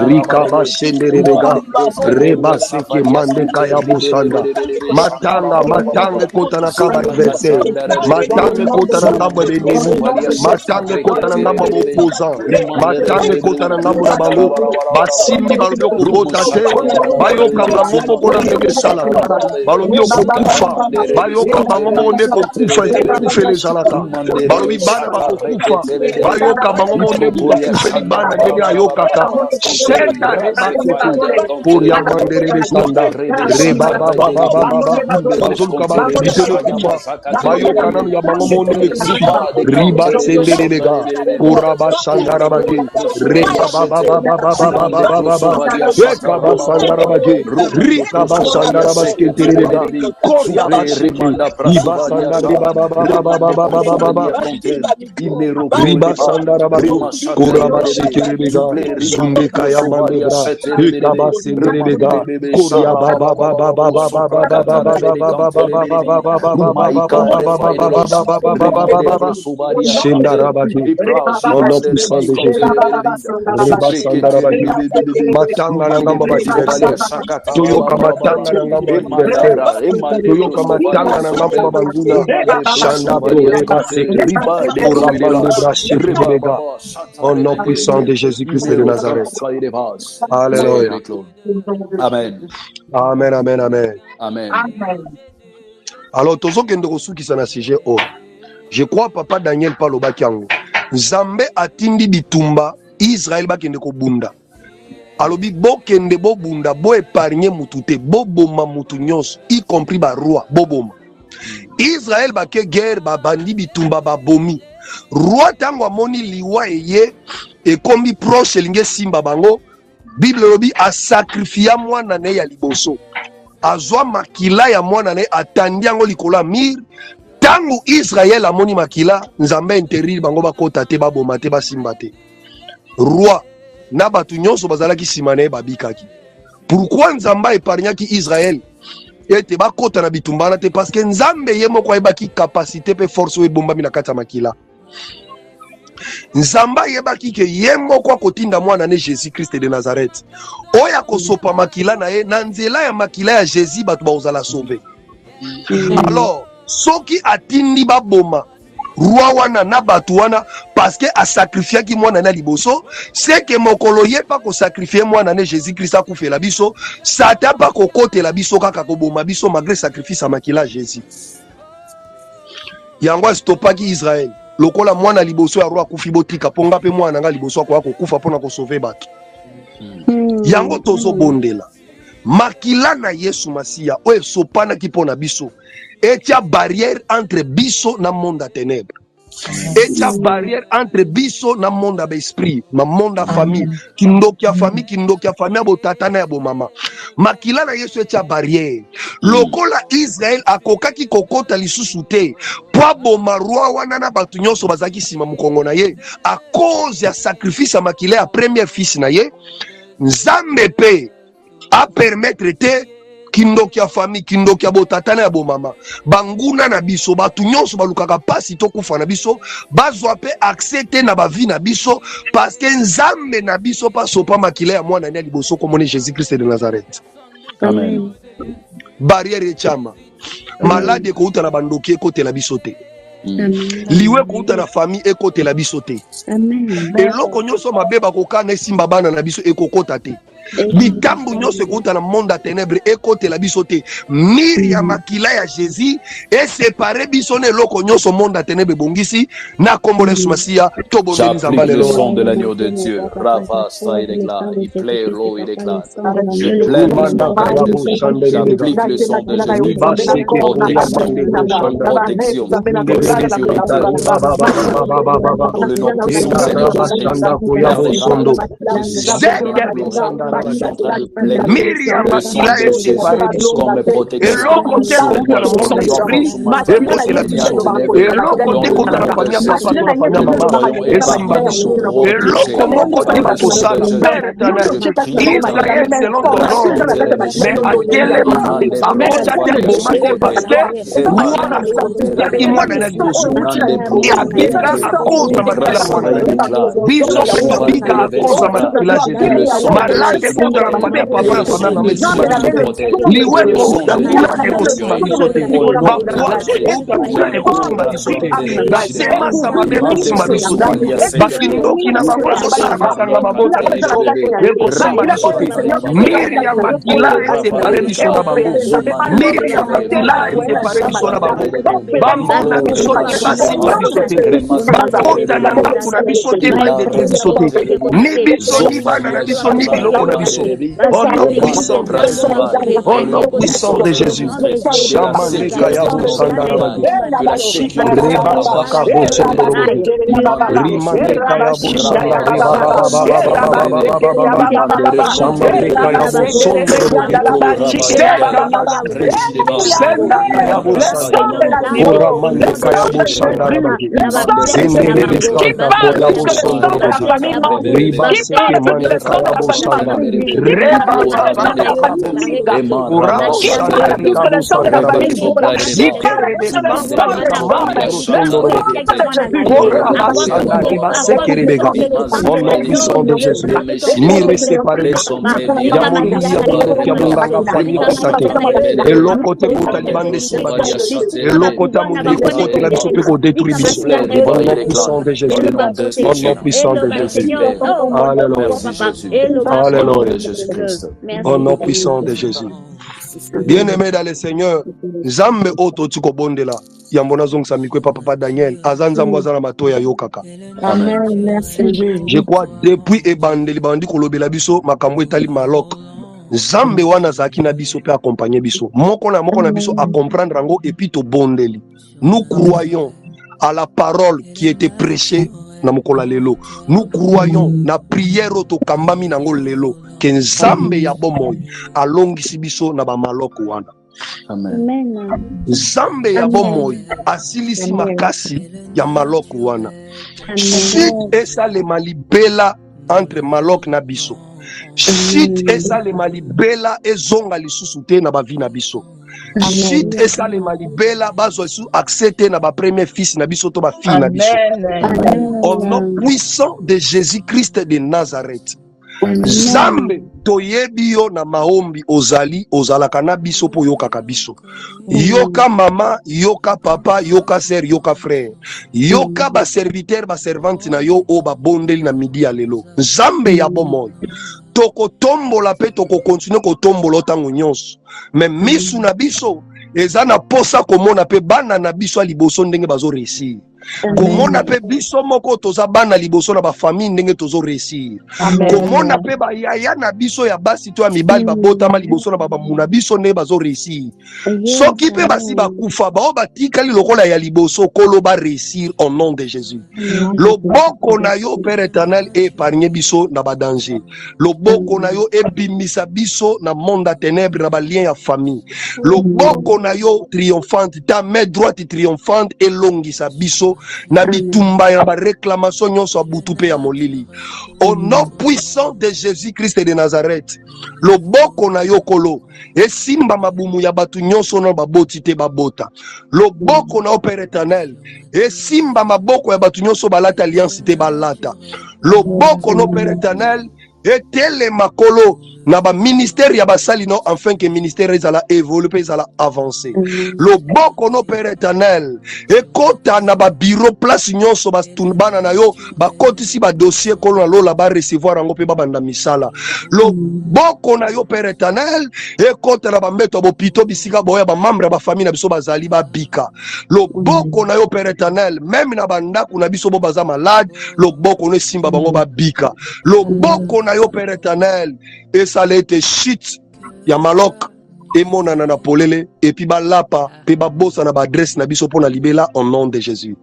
rika ba shendere bega reba seke mande kayabo shanda matanga kota na kaba adversaire matanga kota na ngambo de nemu matanga kota na ngambo opposant matanga kota na ngambo na bango basimbi balobi okobota te bayoka bango moko na ndenge esalaka balobi okokufa bayoka bango moko nde kokufa ekokufela ezalaka balobi bana bakokufa bayoka bango moko nde bakufeli bana ndenge ayokaka shenda rebakete pour yamanderebe sanda rebabababababa bazoluka babitele kufa bayoka nanu ya bango moko ndenge kufi riba senderebega urabashandarabake rebababababababababa ekabashandarabake rikabashandarabaskenterebega koyabasheke ibasandandebababababababababa ribashandarabake kurabashekerebega zundekayamandebra ekabasenderebega au nom puissant de Jésus. Matanga na ngamba badiversaire. Toyoka matanga na ngamba badiversaire. Toyoka matanga na ngamba banguna. Chanda reba seke. Orabande brachete lega. Au nom puissant de Jésus-Christ de Nazareth. Alléluia.
Amen.
Amen, amen, amen.
Amen.
Alors, tozo kende kosuki sana sujet o. Je crois papa Daniel palobaki yango. Nzambe atindi bitumba Israël bakende ko bunda. Alobi bokende bo bunda bo épargner mutu te bo boma mutu nyonso y compris ba roi bo boma. Israël bake guerre ba bandi bitumba ba bomi. Roi tango amoni liwa eye e kombi proche linge simba bango. Bible lobi a sacrifier mwana ne ya liboso. Azwa makila ya mwana ne atandi yango likola mir. Tango Israël amoni makila nzambe interir bango bakota te baboma te basimba te. Roi na batu nyonso bazalaki simane babikaki. Pourquoi nzamba épargnaki Israël ete bakota na bitumbana te parce que nzambe ye moko ayebaki capacité pe force we bombami na kati ya makila. Nzamba yebaki ke ye moko akotinda mwana ne Jésus-Christ de Nazareth. Oya kosopa makila na ye na nzela ya makila ya Jésus batu baozala sauver. Alors soki atindi baboma roi wana na batu wana parce que a sacrifié ki mwana na liboso c'est que mokolo ye pa ko sacrifier mwana ne Jésus-Christ a kufela biso sata pa ko kotela biso kaka ko boma biso malgré sacrifice a makila Jésus. Yango stopaki Israël lokola mwana liboso ya roi kufi botika ponga pe mwana nga liboso ko kufa pona ko sauver batu. Yango tozo bondela makila na Yesu Masia o sopana ki pona biso etia barrière entre biso na monde à ténèbres. Etia barrière entre biso na monde à esprit, ma monde à famille, kindokia famille abo tata na abo mama. Makila na Yesu etia barrière. Lokola Israël akokaki kokota lisusu te. Po boma roi wana na batu nyonso bazaki sima mukongo na ye à cause ya sacrifice a makila ya premier fils na ye. Nzambe pe a permettre te kindokia famille kindokia botatana ya bo mama banguna na biso batu nyonso balukaka pasi to kufa na biso bazwa pe accepter na ba vie na biso parce que nzambe na biso pa sopa makila ya mwana na liboso komone Jésus-Christ de Nazareth.
Amen.
Barrière et chama malade ko uta na bandoki kote la biso te. Liwe ko uta na famille e kote la biso te. Amen. Eloko nyonso mabeba ko kana simba bana na biso e kokota te. bitambu nyonso ekouta na monde ya ténèbre ekotela biso te. Mire ya makila ya Jésus esepare biso na eloko nyonso monde ya ténèbre ebongisi na kombo na Yesu Masiya tobondeli nzamba
le
lelo.
son de l'agneau de Dieu. Ravasta, il déclare. Il plaît l'eau, il déclare. Je plains le son de Jésus. J'applique le son de Jésus. Protection. Sécurité. Dans le nom puissant Seigneur Jésus-Christ. Comme les protections.
Au nom puissant de Jésus. Au nom puissant de Jésus. Bien-aimé dans le Seigneur, Zambe oto tuko bondela. Yambona zong samikwe papa Daniel. Azanzambo azana matoya yo kaka.
Amen. Merci.
Je crois depuis ebandeli bandi kolobela biso makambo etali malok. Zambe wana zaki na biso pe accompagner biso. Moko na biso à comprendre rango et puis to bondeli. Nous croyons à la parole qui était prêchée na mokola lelo. Nous croyons na prière to kambami nango lelo que Nzambe ya bomoi alongisi biso na ba maloko wana.
Amen.
Nzambe ya bomoi asilisi makasi ya maloko wana. Suite esa le malibela entre malok na biso. Suite esa le malibela ezonga lisusu te na ba vi na biso. Suite esa le malibela bazo su accepter na ba premier fils na biso to ba fille na biso. Au nom puissant de Jésus-Christ de Nazareth. Zambe toyebi yo na maombi ozali ozalaka na biso po yokaka biso. Yoka mama, yoka papa, yoka sœur, yoka frère. Yoka ba serviteur, ba servante na yo o ba bondeli na midi ya lelo. Zambe ya bomoi. Toko tombola pe toko continue ko tombola tango nyonso. Mais misu na biso eza na posa komona pe bana na biso a liboso ndenge bazo réussir. Komona pe biso moko toza bana liboso na ba famille ndenge tozo réussir. Komona pe ba yaya na biso ya basi to ya mibali ba botama liboso na baba muna biso ndenge bazo réussir. Soki pe basi ba kufa ba o batikali lokola ya liboso kolo ba réussir au nom de Jésus. Loboko na yo Père éternel épargner biso na ba danger. Loboko na yo ebimisa biso na monde à ténèbres na ba lien ya famille. Loboko na yo triomphante, ta main droite triomphante et longisa biso na bitumba ya ba réclamation nyonso abutu pe ya molili. Au nom puissant de Jésus-Christ de Nazareth, loboko na yo kolo esimba mabumu ya batu nyonso na baboti te babota. Loboko na yo Père éternel esimba maboko ya batu nyonso balata alliance te balata. Loboko no Père éternel etele makolo na ba ministère ya basali no afin que ministère ezala évoluer ezala avancer. Loboko no Père éternel ekota na ba bureau place nyonso bana na yo bakotisi ba dossier kolo na lola ba recevoir yango pe babanda misala. Loboko na yo Père éternel ekota na ba mbeto bopito bisika boya ba membre ba famille na biso bazali ba bika. Loboko na yo Père éternel même na bandako na biso bo baza malade loboko no simba bango ba bika. Loboko na yo Père éternel et ça a été shit ya malok et mon anana polele et puis balapa pe babosa na ba adresse na biso pona libela au nom de Jésus.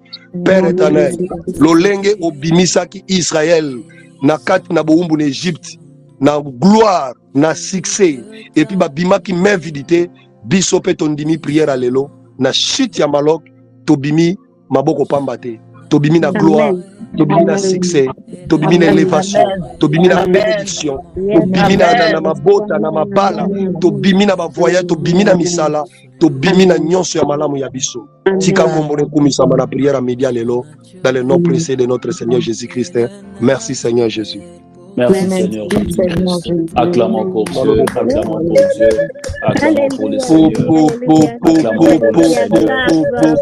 Père éternel lolenge obimisaki Israël na kati na boumbu na Égypte na gloire na succès et puis babimaki m'invidité biso pe tondimi prière alelo na shit ya malok tobimi maboko pambate tobimi na gloire tobimi na succès tobimi na élévation tobimi na bénédiction tobimi na mabota na mabala tobimi na bavoyage tobimi na misala tobimi na nyonso ya malamu ya biso tika kombone kumisama na prière média lelo dans le nom précieux de notre Seigneur Jésus-Christ. Merci Seigneur Jésus.
Merci Seigneur Jésus. Acclamons pour Dieu, acclamons pour Dieu, acclamons pour le Seigneur. Acclamons pour le Seigneur.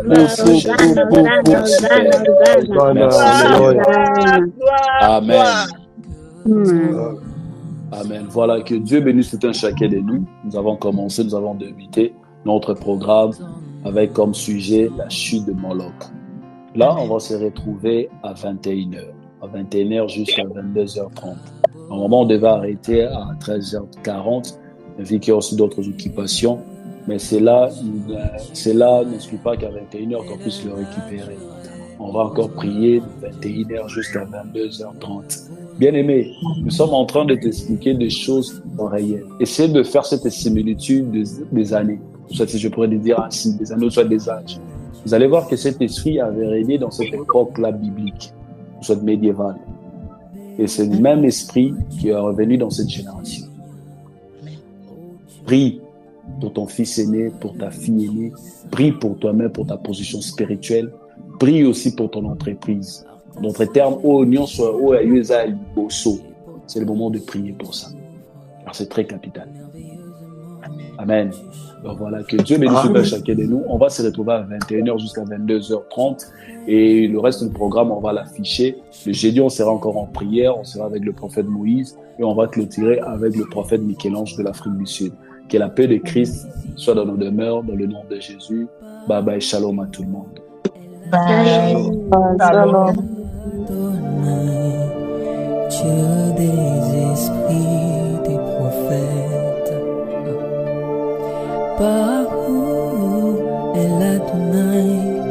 Merci Jésus. Amen. Amen. Voilà, que Dieu bénisse tout un chacun de nous. Nous avons commencé, nous avons débuté notre programme avec comme sujet la chute de Moloch. Là, on va se retrouver à 21h. À 21h jusqu'à 22h30. Normalement, on devait arrêter à 13h40, vu qu'il y a aussi d'autres occupations. Mais cela n'exclut pas qu'à 21h, qu'on puisse le récupérer. On va encore prier de 21h jusqu'à 22h30. Bien-aimé, nous sommes en train de t'expliquer des choses réelles. Essaye de faire cette similitude des années. Soit si je pourrais dire ainsi, des années, soit des âges. Vous allez voir que cet esprit avait régné dans cette époque-là biblique, soit médiévale. Et c'est le même esprit qui est revenu dans cette génération. Prie pour ton fils aîné, pour ta fille aînée. Prie pour toi-même, pour ta position spirituelle. Prie aussi pour ton entreprise. En d'autres termes, c'est le moment de prier pour ça. Car c'est très capital. Amen. Donc voilà, que Dieu bénisse chacun de nous. On va se retrouver à 21h jusqu'à 22h30. Et le reste du programme, on va l'afficher. Le jeudi, on sera encore en prière. On sera avec le prophète Moïse. Et on va clôturer avec le prophète Michel-Ange de l'Afrique du Sud. Que la paix de Christ soit dans nos demeures, dans le nom de Jésus. Bye bye, shalom à tout le monde.
Shalom.
Dieu des esprits, des prophètes, Baruch El Adonai.